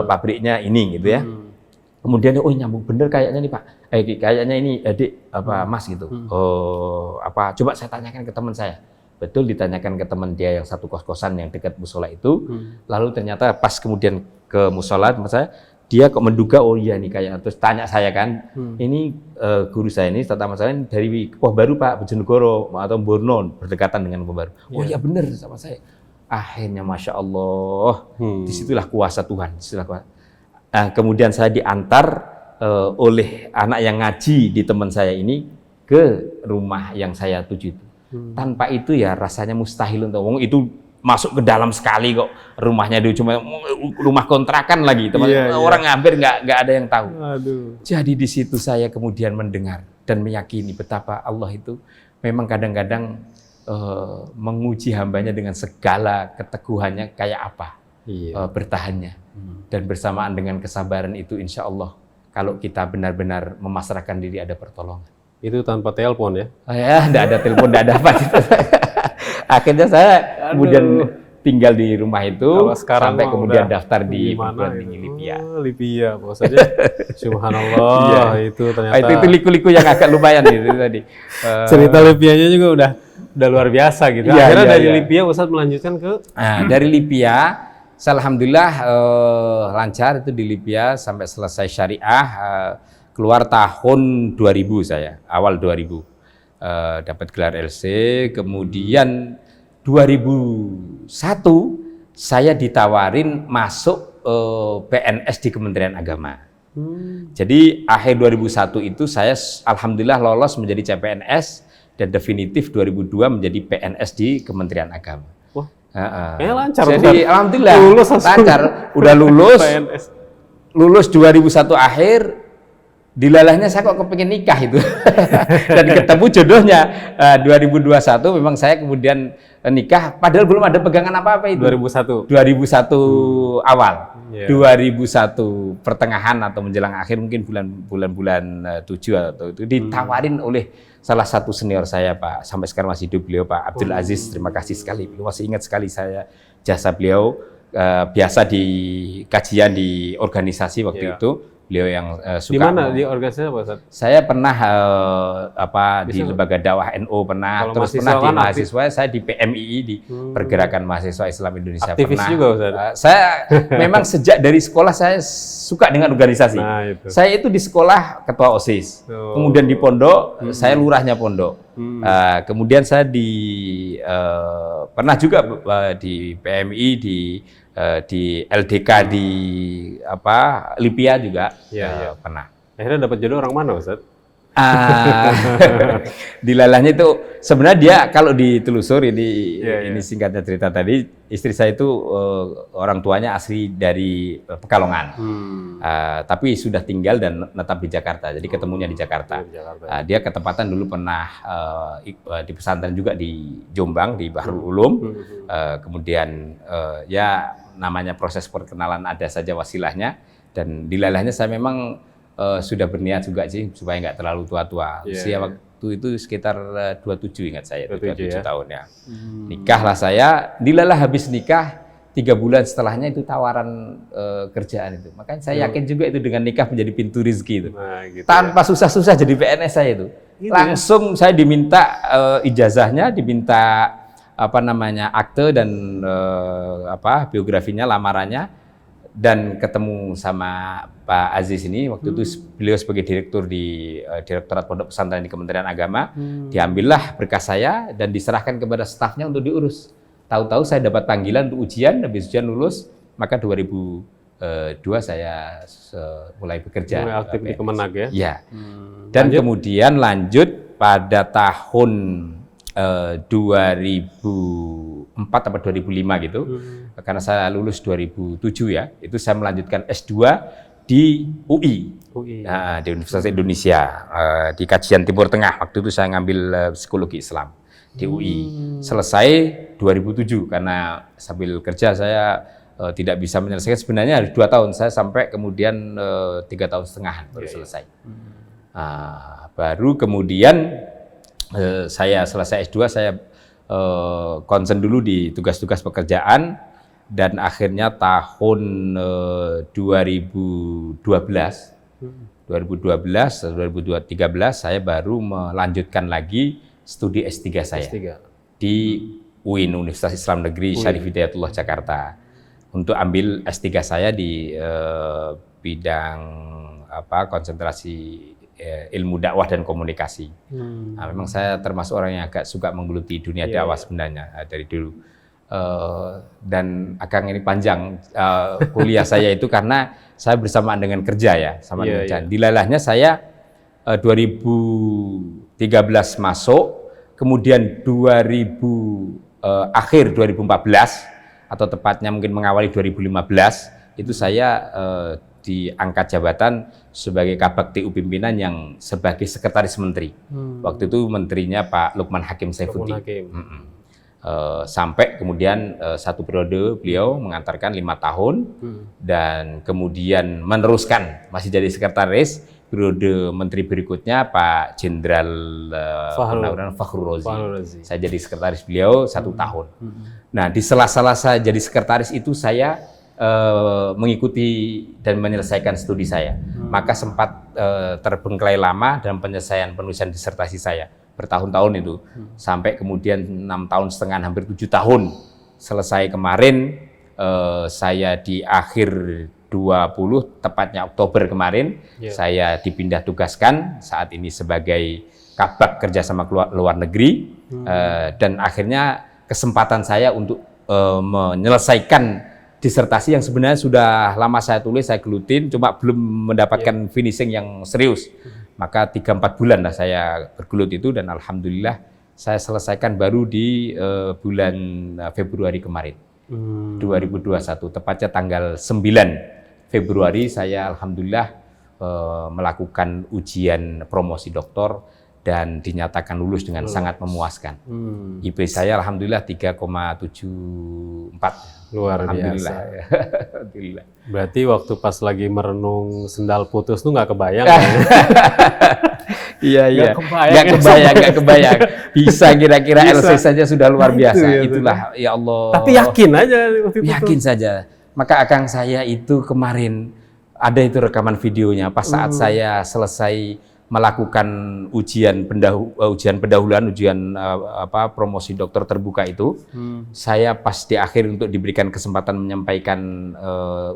pabriknya ini gitu ya. Kemudian oh nyambung bener kayaknya nih Pak, kayaknya ini adik apa Mas gitu. Oh apa? Coba saya tanyakan ke teman saya. Betul ditanyakan ke teman dia yang satu kos-kosan yang dekat musola itu. Lalu ternyata pas kemudian ke musola teman saya, dia kok menduga oh iya nih kayaknya. Terus tanya saya kan, ini guru saya ini Tata Mas saya dari Poh Baru Pak, Bojonegoro atau Borno berdekatan dengan Poh Baru. Oh iya bener sama saya. Akhirnya Masya Allah, disitulah kuasa Tuhan. Disitulah kuasa. Kemudian saya diantar oleh anak yang ngaji di teman saya ini ke rumah yang saya tuju itu. Tanpa itu ya rasanya mustahil untuk itu masuk ke dalam sekali kok rumahnya itu cuma rumah kontrakan lagi teman orang hampir nggak ada yang tahu. Aduh. Jadi di situ saya kemudian mendengar dan meyakini betapa Allah itu memang kadang-kadang menguji hambanya dengan segala keteguhannya kayak apa. Bertahannya dan bersamaan dengan kesabaran itu insya Allah kalau kita benar-benar memasrahkan diri ada pertolongan. Itu tanpa telepon ya? Ya, enggak ada telepon, enggak ada apa. Akhirnya saya kemudian tinggal di rumah itu sampai kemudian daftar di perguruan tinggi Libya. Libya, maksudnya subhanallah itu ternyata. Itu liku-liku yang agak lumayan itu tadi. Cerita Libyanya juga udah luar biasa gitu. Akhirnya dari Libya Ustadz melanjutkan ke dari Libya. Alhamdulillah lancar itu di Libya sampai selesai syariah, keluar tahun 2000 saya, awal 2000 dapat gelar LC, kemudian 2001 saya ditawarin masuk PNS di Kementerian Agama. Jadi akhir 2001 itu saya alhamdulillah lolos menjadi CPNS dan definitif 2002 menjadi PNS di Kementerian Agama. Lancar. Jadi alhamdulillah lancar, udah lulus 2001 akhir, dilalahnya saya kok kepingin nikah itu dan ketemu jodohnya 2021 memang saya kemudian nikah padahal belum ada pegangan apa-apa itu 2001 awal 2001 pertengahan atau menjelang akhir mungkin bulan-bulan 7 atau itu ditawarin oleh salah satu senior saya Pak, sampai sekarang masih hidup beliau Pak Abdul Aziz, terima kasih sekali, beliau masih ingat sekali saya jasa beliau biasa di kajian di organisasi waktu itu. Beliau yang suka. Di mana di organisasi apa Ustaz? Saya pernah di lembaga dakwah NU pernah, terus pernah di mahasiswa saya di PMII di Pergerakan Mahasiswa Islam Indonesia aktivis pernah. Juga Ustaz. Saya memang sejak dari sekolah saya suka dengan organisasi. Saya itu di sekolah ketua OSIS. Kemudian di pondok saya lurahnya pondok. Kemudian saya pernah juga di PMI di LDK di Libya juga pernah. Akhirnya dapat jodoh orang mana Ustaz? Dilalahnya itu sebenarnya dia kalau ditelusur ini singkatnya cerita tadi, istri saya itu orang tuanya asli dari Pekalongan, tapi sudah tinggal dan menetap di Jakarta, jadi ketemunya di Jakarta. Dia ketepatan dulu pernah di pesantren juga di Jombang di Bahrul Ulum, kemudian ya namanya proses perkenalan ada saja wasilahnya, dan dilalahnya saya memang sudah berniat juga sih supaya nggak terlalu tua-tua. Usia waktu itu sekitar 27 ingat saya, 27 tahun ya. Nikahlah saya, dilalah habis nikah 3 bulan setelahnya itu tawaran kerjaan itu. Makanya saya yakin juga itu dengan nikah menjadi pintu rezeki itu. Tanpa susah-susah jadi PNS saya itu. Langsung saya diminta ijazahnya, diminta akte dan biografinya, lamarannya, dan ketemu sama Pak Aziz ini waktu itu beliau sebagai direktur di Direktorat Pondok Pesantren di Kementerian Agama. Diambillah berkas saya dan diserahkan kepada stafnya untuk diurus. Tahu-tahu saya dapat panggilan untuk ujian, habis ujian lulus, maka 2002 saya mulai bekerja. Mulai aktif di Kemenag ya? Iya. Dan kemudian lanjut pada tahun 2004 atau 2005 gitu, karena saya lulus 2007 ya, itu saya melanjutkan S2 di UI. Nah, di Universitas Indonesia, di kajian Timur Tengah. Waktu itu saya ngambil psikologi Islam di UI. Selesai 2007, karena sambil kerja saya tidak bisa menyelesaikan, sebenarnya harus 2 tahun, saya sampai kemudian 3,5 tahun baru selesai. Baru kemudian saya selesai S2, saya concern dulu di tugas-tugas pekerjaan, dan akhirnya tahun 2012 2012 atau 2013 saya baru melanjutkan lagi studi S3 saya di UIN, Universitas Islam Negeri Syarif Hidayatullah Jakarta. Untuk ambil S3 saya di bidang konsentrasi ilmu dakwah dan komunikasi. Nah, memang saya termasuk orang yang agak suka menggeluti dunia dakwah sebenarnya dari dulu. Dan agak ini panjang kuliah saya itu karena saya bersamaan dengan kerja ya, sama dengan kerjaan. Dilalahnya saya 2013 masuk, kemudian akhir 2014 atau tepatnya mungkin mengawali 2015 itu saya diangkat jabatan sebagai Kabakti pimpinan yang sebagai sekretaris menteri. Waktu itu menterinya Pak Lukman Hakim Saifuddin. Sampai kemudian satu periode beliau mengantarkan 5 tahun dan kemudian meneruskan masih jadi sekretaris. Periode menteri berikutnya Pak Jenderal Fakhrul Razi. Saya jadi sekretaris beliau 1 tahun. Nah, di sela-sela saya jadi sekretaris itu saya mengikuti dan menyelesaikan studi saya. Maka sempat terbengkelai lama dalam penyelesaian penulisan disertasi saya. Bertahun-tahun itu. Sampai kemudian 6,5 tahun, hampir 7 tahun. Selesai kemarin, saya di akhir 20, tepatnya Oktober kemarin, saya dipindah tugaskan saat ini sebagai Kabak kerjasama luar negeri, dan akhirnya kesempatan saya untuk menyelesaikan disertasi yang sebenarnya sudah lama saya tulis, saya gelutin, cuma belum mendapatkan finishing yang serius. Maka 3-4 bulan lah saya bergelut itu, dan alhamdulillah saya selesaikan baru di bulan Februari kemarin, 2021, tepatnya tanggal 9 Februari saya alhamdulillah melakukan ujian promosi doktor dan dinyatakan lulus dengan sangat memuaskan. IP saya alhamdulillah 3,74. Luar biasa. Alhamdulillah. Berarti waktu pas lagi merenung sendal putus tuh nggak kebayang. Iya. Nggak kebayang. Bisa kira-kira LC saja sudah luar biasa. Itulah ya Allah. Tapi yakin aja waktu itu. Yakin saja. Maka akang saya itu kemarin ada itu rekaman videonya pas saat saya selesai melakukan ujian pendahuluan, promosi dokter terbuka itu, saya pas di akhir untuk diberikan kesempatan menyampaikan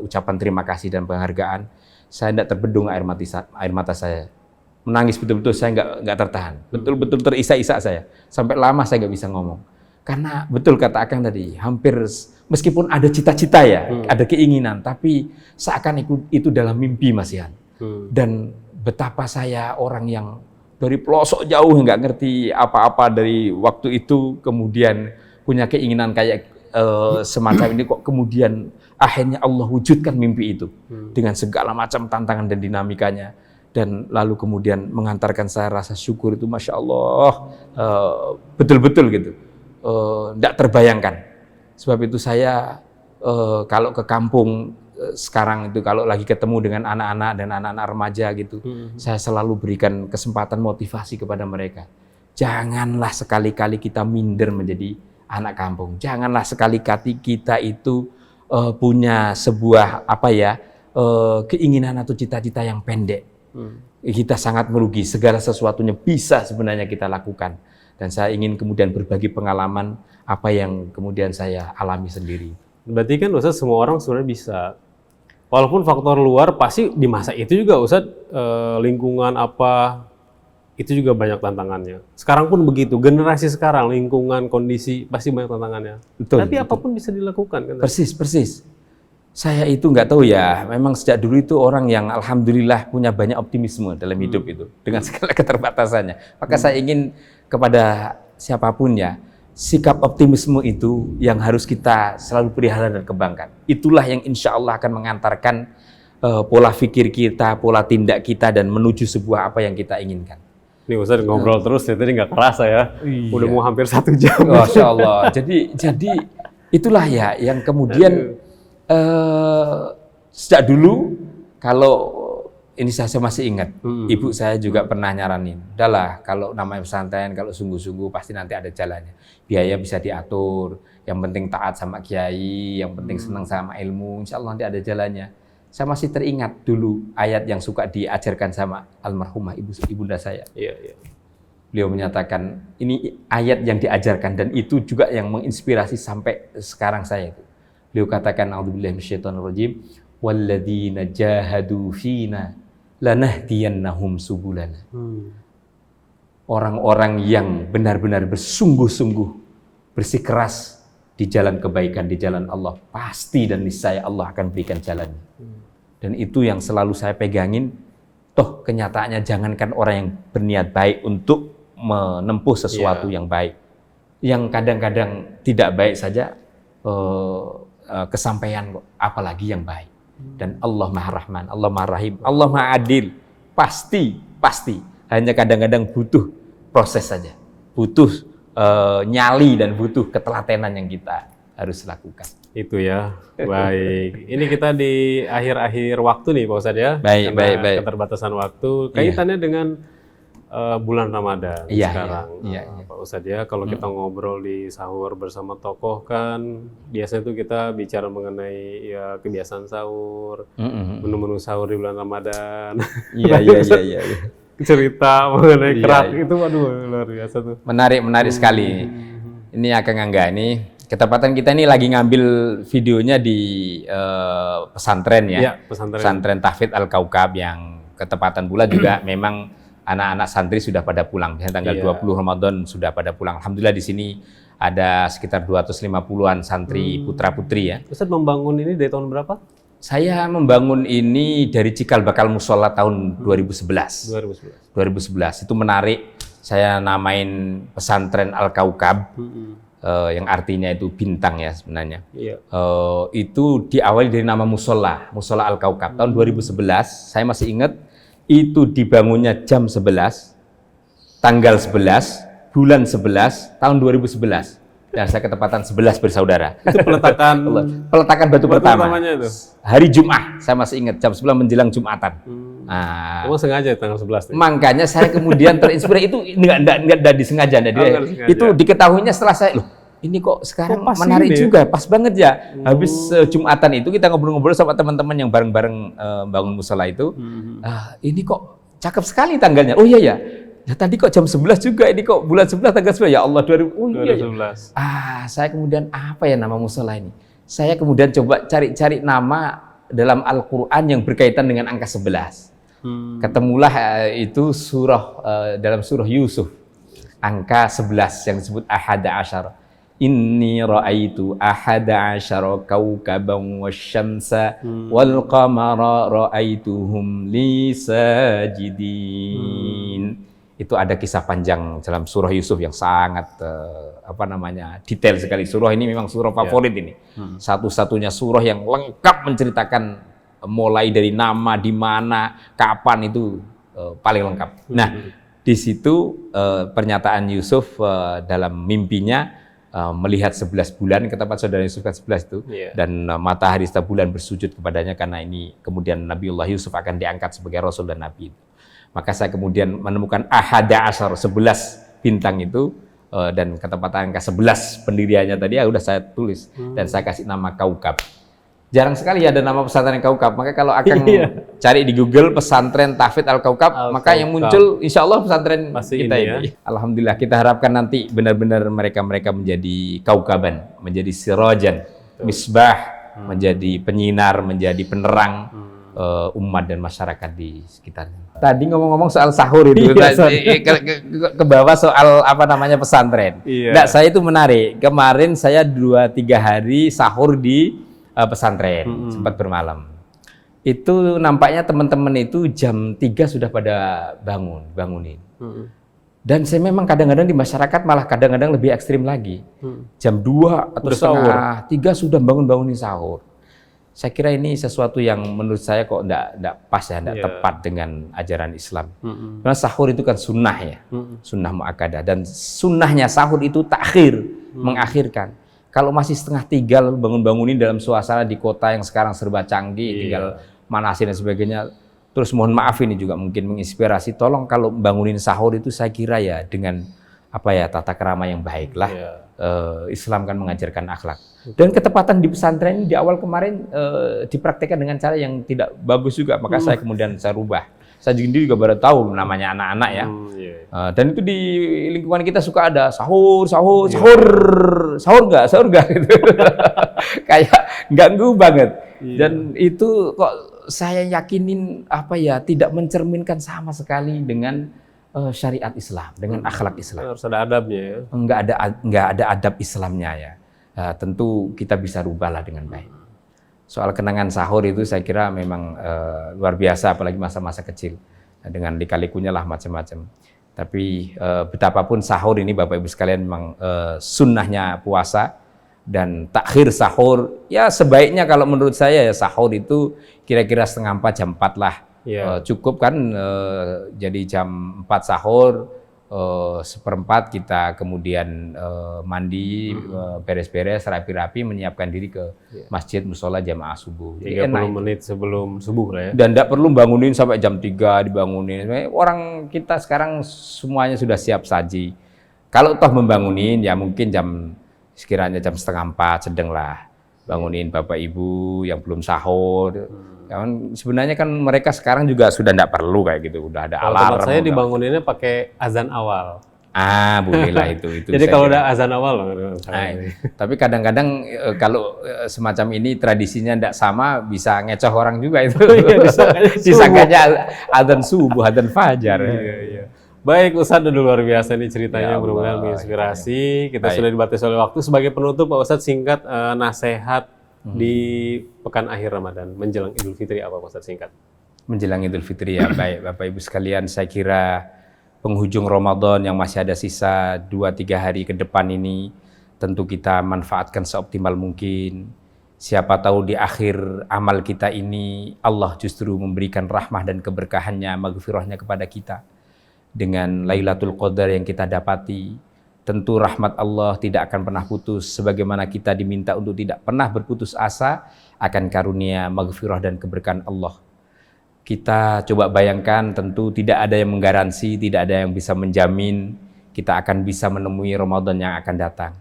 ucapan terima kasih dan penghargaan, saya tidak terbendung air mata saya, menangis betul-betul, saya nggak tertahan, betul-betul terisak-isak saya, sampai lama saya nggak bisa ngomong, karena betul kata akang tadi, hampir meskipun ada cita-cita ya, ada keinginan, tapi seakan itu dalam mimpi Mas Yan, dan betapa saya orang yang dari pelosok jauh nggak ngerti apa-apa dari waktu itu, kemudian punya keinginan kayak semacam ini, kok kemudian akhirnya Allah wujudkan mimpi itu dengan segala macam tantangan dan dinamikanya, dan lalu kemudian mengantarkan saya rasa syukur itu Masya Allah, betul-betul gitu, nggak terbayangkan. Sebab itu saya kalau ke kampung sekarang itu kalau lagi ketemu dengan anak-anak dan anak-anak remaja gitu, saya selalu berikan kesempatan motivasi kepada mereka. Janganlah sekali-kali kita minder menjadi anak kampung. Janganlah sekali-kali kita itu punya sebuah keinginan atau cita-cita yang pendek. Kita sangat merugi. Segala sesuatunya bisa sebenarnya kita lakukan. Dan saya ingin kemudian berbagi pengalaman apa yang kemudian saya alami sendiri. Berarti kan Ustadz semua orang sebenarnya bisa. Walaupun faktor luar pasti di masa itu juga Ustadz lingkungan apa itu juga banyak tantangannya. Sekarang pun begitu, generasi sekarang lingkungan kondisi pasti banyak tantangannya. Tapi apapun bisa dilakukan kan? Persis. Saya itu nggak tahu ya, memang sejak dulu itu orang yang alhamdulillah punya banyak optimisme dalam hidup itu dengan segala keterbatasannya. Maka saya ingin kepada siapapun ya, sikap optimisme itu yang harus kita selalu pelihara dan kembangkan. Itulah yang insya Allah akan mengantarkan pola pikir kita, pola tindak kita, dan menuju sebuah apa yang kita inginkan. Nih Ustadz ngobrol terus ya, tadi nggak kerasa ya. Iya. Udah mau hampir 1 jam. Masya Allah. Jadi itulah ya yang kemudian sejak dulu, kalau ini saya masih ingat, ibu saya juga pernah nyaranin, udahlah kalau namanya pesantren, kalau sungguh-sungguh pasti nanti ada jalannya. Biaya bisa diatur, yang penting taat sama kiai, yang penting senang sama ilmu, insya Allah nanti ada jalannya. Saya masih teringat dulu ayat yang suka diajarkan sama almarhumah ibunda saya. Iya, iya. Beliau menyatakan ini ayat yang diajarkan dan itu juga yang menginspirasi sampai sekarang saya itu. Beliau katakan a'udzubillahi minasyaitonirrajim walladzina jahadu fina lanahdiyannahum subulana. Orang-orang yang benar-benar bersungguh-sungguh bersikeras di jalan kebaikan, di jalan Allah, pasti dan niscaya Allah akan berikan jalannya. Dan itu yang selalu saya pegangin. Toh kenyataannya jangankan orang yang berniat baik untuk menempuh sesuatu yang baik, yang kadang-kadang tidak baik saja kesampaian kok, apalagi yang baik. Dan Allah Maha Rahman, Allah Maha Rahim, Allah Maha Adil, pasti hanya kadang-kadang butuh proses saja, butuh nyali dan butuh ketelatenan yang kita harus lakukan. Itu ya, baik. Ini kita di akhir-akhir waktu nih Pak Ustadz ya. Baik. Keterbatasan waktu, kaitannya dengan bulan Ramadan sekarang. Pak Ustadz ya, kalau kita ngobrol di sahur bersama tokoh kan, biasanya tuh kita bicara mengenai ya kebiasaan sahur, menu-menu sahur di bulan Ramadan. Iya. Cerita mengenai kerak itu, waduh luar biasa tuh. Menarik sekali. Ini Akang Angga ini. Ketepatan kita ini lagi ngambil videonya di pesantren ya. Iya, pesantren Tahfidz Al-Kaukab yang ketepatan pula juga memang anak-anak santri sudah pada pulang. Biasanya tanggal 20 Ramadan sudah pada pulang. Alhamdulillah di sini ada sekitar 250-an santri putra-putri ya. Ustadz membangun ini dari tahun berapa? Saya membangun ini dari Cikal Bakal Musola tahun 2011. 2011 itu menarik. Saya namain pesantren Al-Kaukab. Yang artinya itu bintang ya sebenarnya. Itu diawali dari nama musola Al-Kaukab. Tahun 2011, saya masih ingat, itu dibangunnya jam 11, tanggal 11, bulan 11, tahun 2011. Dan saya ketepatan 11 bersaudara. Itu peletakan batu pertama. Itu. Hari Jumat, saya masih ingat, jam 11 menjelang Jumatan. Emang sengaja tanggal 11? Makanya saya kemudian terinspirasi, itu enggak disengaja. Itu diketahuinya setelah saya, loh ini kok sekarang menarik juga, pas banget ya. Habis Jumatan itu kita ngobrol-ngobrol sama teman-teman yang bareng-bareng bangun musola itu. Ini kok cakep sekali tanggalnya. Oh iya ya. Ya tadi kok jam 11 juga, ini kok bulan 11 tanggal 11 ya Allah 2011. Saya kemudian apa ya nama musola ini? Saya kemudian coba cari nama dalam Al-Qur'an yang berkaitan dengan angka 11. Ketemulah itu dalam surah Yusuf. Angka 11 yang disebut ahada asyara. Inni ra'aitu ahada asyara kawkaban wasyamsa wal qamara ra'aituhum li sajidin. Itu ada kisah panjang dalam surah Yusuf yang sangat detail sekali. Surah ini memang surah favorit ini. Satu-satunya surah yang lengkap menceritakan mulai dari nama, di mana, kapan, itu paling lengkap. Nah, di situ pernyataan Yusuf dalam mimpinya melihat 11 bulan, ke tempat saudara Yusuf kan 11 itu, dan matahari setiap bulan bersujud kepadanya karena ini kemudian Nabiullah Yusuf akan diangkat sebagai Rasul dan Nabi. Maka saya kemudian menemukan ahada asyar, 11 bintang itu, dan ketepatan angka 11 pendiriannya tadi udah saya tulis dan saya kasih nama Kaukab. Jarang sekali ada nama pesantren Kaukab, maka kalau akan cari di Google pesantren Tahfidz Al-Kaukab, maka yang muncul insya Allah pesantren kita ini. Alhamdulillah, kita harapkan nanti benar-benar mereka menjadi kaukaban, menjadi sirajan, misbah, menjadi penyinar, menjadi penerang umat dan masyarakat di sekitarnya. Tadi ngomong-ngomong soal sahur itu, ke bawah soal pesantren. Nggak, saya itu menarik. Kemarin saya 2-3 hari sahur di pesantren, sempat bermalam. Itu nampaknya teman-teman itu jam 3 sudah pada bangunin. Dan saya memang kadang-kadang di masyarakat malah kadang-kadang lebih ekstrim lagi. Jam 2 atau setengah 3 sudah bangunin sahur. Saya kira ini sesuatu yang menurut saya kok enggak pas ya, enggak tepat dengan ajaran Islam. Karena sahur itu kan sunnah ya, sunnah muakkadah, dan sunnahnya sahur itu takhir, mengakhirkan. Kalau masih setengah 3 lalu bangunin dalam suasana di kota yang sekarang serba canggih, tinggal manasin dan sebagainya. Terus mohon maaf ini juga mungkin menginspirasi, tolong kalau bangunin sahur itu saya kira ya dengan tata krama yang baik lah. Iya. Islam kan mengajarkan akhlak. Dan ketepatan di pesantren di awal kemarin dipraktekkan dengan cara yang tidak bagus juga, maka saya kemudian saya rubah. Saya sendiri juga baru tahu namanya anak-anak ya. Iya. Dan itu di lingkungan kita suka ada sahur nggak gitu. Kayak ganggu banget. Iya. Dan itu kok saya yakinin tidak mencerminkan sama sekali dengan syariat Islam, dengan akhlak Islam. Harus ada adabnya ya. Enggak ada adab Islamnya ya. Tentu kita bisa rubahlah dengan baik. Soal kenangan sahur itu saya kira memang luar biasa, apalagi masa-masa kecil. Dengan lika-likunya lah macam-macam. Tapi betapapun sahur ini Bapak Ibu sekalian memang sunnahnya puasa, dan takhir sahur ya sebaiknya kalau menurut saya ya sahur itu kira-kira 3:30 jam 4 lah. Cukup kan, jadi jam 4 sahur, 1/4 kita kemudian mandi, beres-beres, rapi-rapi, menyiapkan diri ke masjid musola jamaah subuh. Jadi 30 menit sebelum subuh lah ya. Dan tidak perlu bangunin sampai jam 3 dibangunin. Orang kita sekarang semuanya sudah siap saji. Kalau toh membangunin ya mungkin sekiranya jam 3:30 sedang lah. Bangunin Bapak Ibu yang belum sahur. Sebenarnya kan mereka sekarang juga sudah tidak perlu kayak gitu, udah ada alarm. Kalau saya dibanguninnya pakai azan awal. Bolehlah itu. Jadi kalau udah azan awal tapi kadang-kadang kalau semacam ini tradisinya tidak sama, bisa ngecoh orang juga itu. Disangkanya azan subuh, azan fajar. Iya. Baik, Ustadz, udah luar biasa nih ceritanya, mudah-mudahan menginspirasi. Kita sudah dibatasi oleh waktu. Sebagai penutup, Pak Ustadz, singkat nasihat di pekan akhir Ramadan menjelang Idul Fitri apa, Pak Ustadz, singkat? Menjelang Idul Fitri ya, baik Bapak Ibu sekalian, saya kira penghujung Ramadan yang masih ada sisa 2-3 hari ke depan ini tentu kita manfaatkan seoptimal mungkin. Siapa tahu di akhir amal kita ini Allah justru memberikan rahmah dan keberkahannya, maghfirahnya kepada kita. Dengan Lailatul Qadar yang kita dapati, tentu rahmat Allah tidak akan pernah putus, sebagaimana kita diminta untuk tidak pernah berputus asa akan karunia, maghfirah dan keberkahan Allah. Kita coba bayangkan, tentu tidak ada yang menggaransi, tidak ada yang bisa menjamin kita akan bisa menemui Ramadan yang akan datang.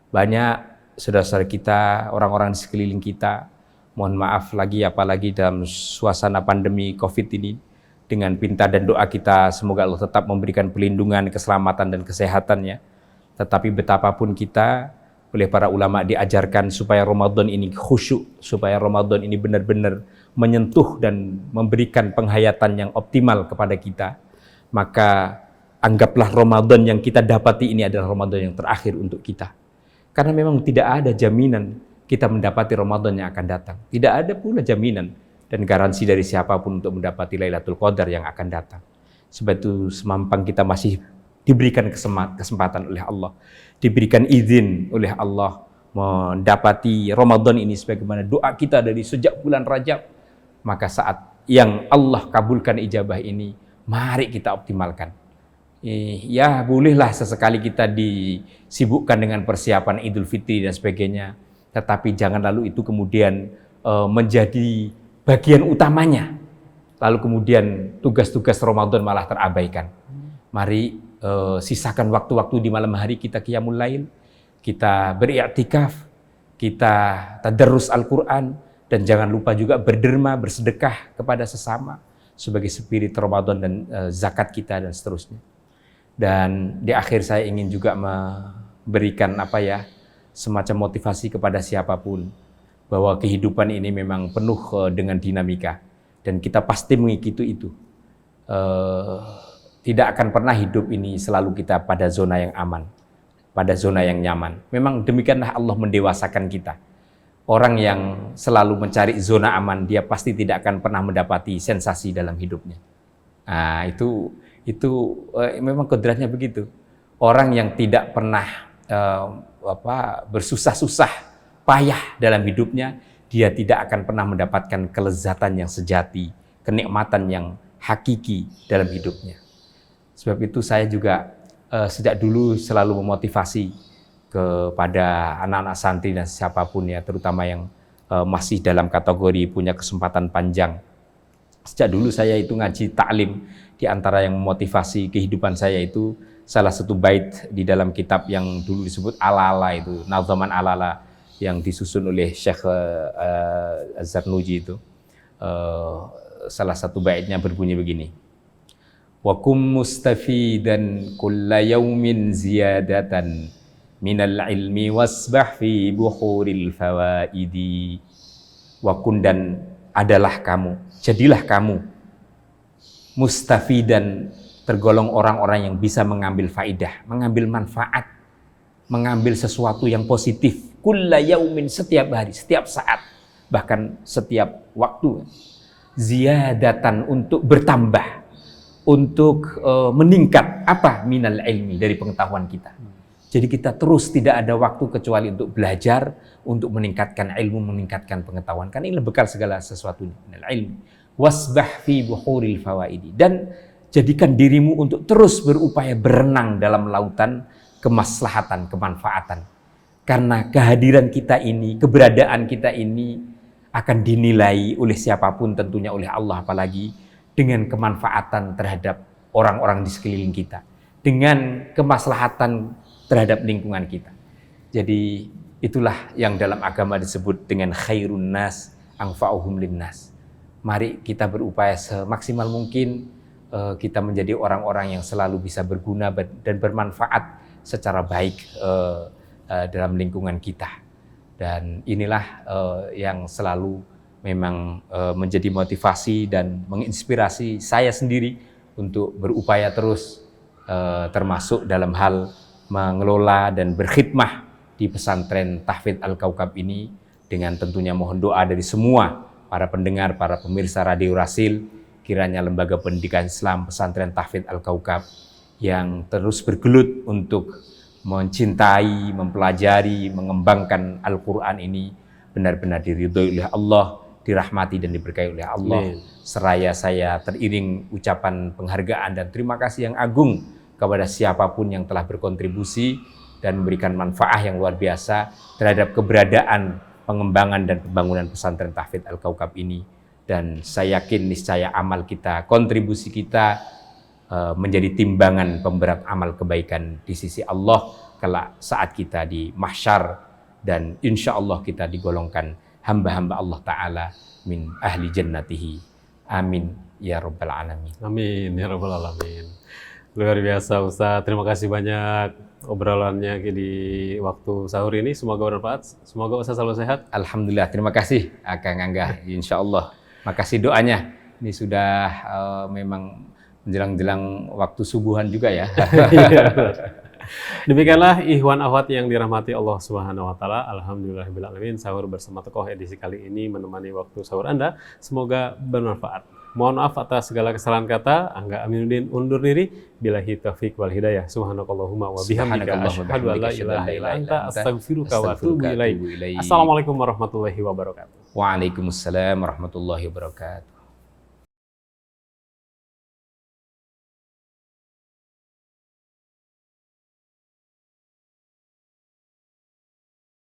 Banyak saudara-saudara kita, orang-orang di sekeliling kita, mohon maaf lagi apalagi dalam suasana pandemi COVID ini, dengan pinta dan doa kita semoga Allah tetap memberikan perlindungan, keselamatan dan kesehatannya. Tetapi betapapun kita oleh para ulama diajarkan supaya Ramadan ini khusyuk, supaya Ramadan ini benar-benar menyentuh dan memberikan penghayatan yang optimal kepada kita, maka anggaplah Ramadan yang kita dapati ini adalah Ramadan yang terakhir untuk kita. Karena memang tidak ada jaminan kita mendapati Ramadan yang akan datang. Tidak ada pula jaminan dan garansi dari siapapun untuk mendapati Lailatul Qadar yang akan datang. Sebab itu semampang kita masih diberikan kesempatan oleh Allah, diberikan izin oleh Allah mendapati Ramadan ini sebagaimana doa kita dari sejak bulan Rajab, maka saat yang Allah kabulkan ijabah ini, mari kita optimalkan. Ya bolehlah sesekali kita disibukkan dengan persiapan Idul Fitri dan sebagainya, tetapi jangan lalu itu kemudian menjadi bagian utamanya, lalu kemudian tugas-tugas Ramadan malah terabaikan. Mari sisakan waktu-waktu di malam hari kita qiyamul lail, kita beriktikaf, kita tadarrus Al-Quran, dan jangan lupa juga berderma, bersedekah kepada sesama sebagai spirit Ramadan dan zakat kita dan seterusnya. Dan di akhir saya ingin juga memberikan semacam motivasi kepada siapapun bahwa kehidupan ini memang penuh dengan dinamika dan kita pasti mengikuti itu. Tidak akan pernah hidup ini selalu kita pada zona yang aman, pada zona yang nyaman. Memang demikianlah Allah mendewasakan kita. Orang yang selalu mencari zona aman, dia pasti tidak akan pernah mendapati sensasi dalam hidupnya. Nah, itu memang kodratnya begitu. Orang yang tidak pernah bersusah-susah, payah dalam hidupnya, dia tidak akan pernah mendapatkan kelezatan yang sejati, kenikmatan yang hakiki dalam hidupnya. Sebab itu saya juga sejak dulu selalu memotivasi kepada anak-anak santri dan siapapun ya, terutama yang masih dalam kategori punya kesempatan panjang. Sejak dulu saya itu ngaji taklim, di antara yang memotivasi kehidupan saya itu salah satu bait di dalam kitab yang dulu disebut Al-Ala itu, Nadhaman Al-Ala yang disusun oleh Syekh Az-Zarnuji itu. Salah satu baitnya berbunyi begini. Wa kum mustafidan kulla yaumin ziyadatan minal ilmi wasbah fi buhuril fawaidi. Wa kun, dan adalah kamu, jadilah kamu mustafidan, tergolong orang-orang yang bisa mengambil faidah, mengambil manfaat, mengambil sesuatu yang positif. Kulla yaumin, setiap hari, setiap saat, bahkan setiap waktu. Ziyadatan, untuk bertambah, untuk meningkat apa? Minal ilmi, dari pengetahuan kita. Jadi kita terus tidak ada waktu kecuali untuk belajar, untuk meningkatkan ilmu, meningkatkan pengetahuan. Karena ini bekal segala sesuatunya. Minal ilmi. Wasbah fi buhuril fawaidi. Dan jadikan dirimu untuk terus berupaya berenang dalam lautan kemaslahatan, kemanfaatan. Karena kehadiran kita ini, keberadaan kita ini akan dinilai oleh siapapun, tentunya oleh Allah, apalagi dengan kemanfaatan terhadap orang-orang di sekeliling kita, dengan kemaslahatan terhadap lingkungan kita. Jadi itulah yang dalam agama disebut dengan khairun nas anfa'uhum linnas. Mari kita berupaya semaksimal mungkin kita menjadi orang-orang yang selalu bisa berguna dan bermanfaat secara baik dalam lingkungan kita. Dan inilah yang selalu memang menjadi motivasi dan menginspirasi saya sendiri untuk berupaya terus termasuk dalam hal mengelola dan berkhidmah di pesantren Tahfidz Al-Kaukab ini, dengan tentunya mohon doa dari semua para pendengar, para pemirsa Radio Rasil, kiranya lembaga pendidikan Islam pesantren Tahfidz Al-Kaukab yang terus bergelut untuk mencintai, mempelajari, mengembangkan Al-Quran ini benar-benar diridhoi oleh Allah, dirahmati dan diberkahi oleh Allah. Amin. Seraya saya teriring ucapan penghargaan dan terima kasih yang agung kepada siapapun yang telah berkontribusi dan memberikan manfaat yang luar biasa terhadap keberadaan, pengembangan dan pembangunan pesantren Tahfidz Al-Kaukab ini. Dan saya yakin niscaya amal kita, kontribusi kita menjadi timbangan pemberat amal kebaikan di sisi Allah kelak saat kita di mahsyar, dan insya Allah kita digolongkan hamba-hamba Allah Ta'ala min ahli jannatihi. Amin ya rabbal alamin. Amin ya rabbal alamin. Luar biasa Ustaz, terima kasih banyak obrolannya di waktu sahur ini, semoga bermanfaat, semoga Ustaz selalu sehat. Alhamdulillah, terima kasih Akang Angga, insya Allah. Makasih doanya, ini sudah memang menjelang-jelang waktu subuhan juga ya. Demikianlah ikhwan akhwat yang dirahmati Allah Subhanahu wa taala. Alhamdulillahirabbil alamin, sahur bersama Tokoh edisi kali ini menemani waktu sahur Anda. Semoga bermanfaat. Mohon maaf atas segala kesalahan kata. Angga Aminuddin undur diri. Billahi taufiq wal hidayah. Subhanakallahumma wa bihamdika asyhadu an la ilaha illa anta astaghfiruka wa atubu ilaik. Assalamualaikum warahmatullahi wabarakatuh. Waalaikumsalam warahmatullahi wabarakatuh.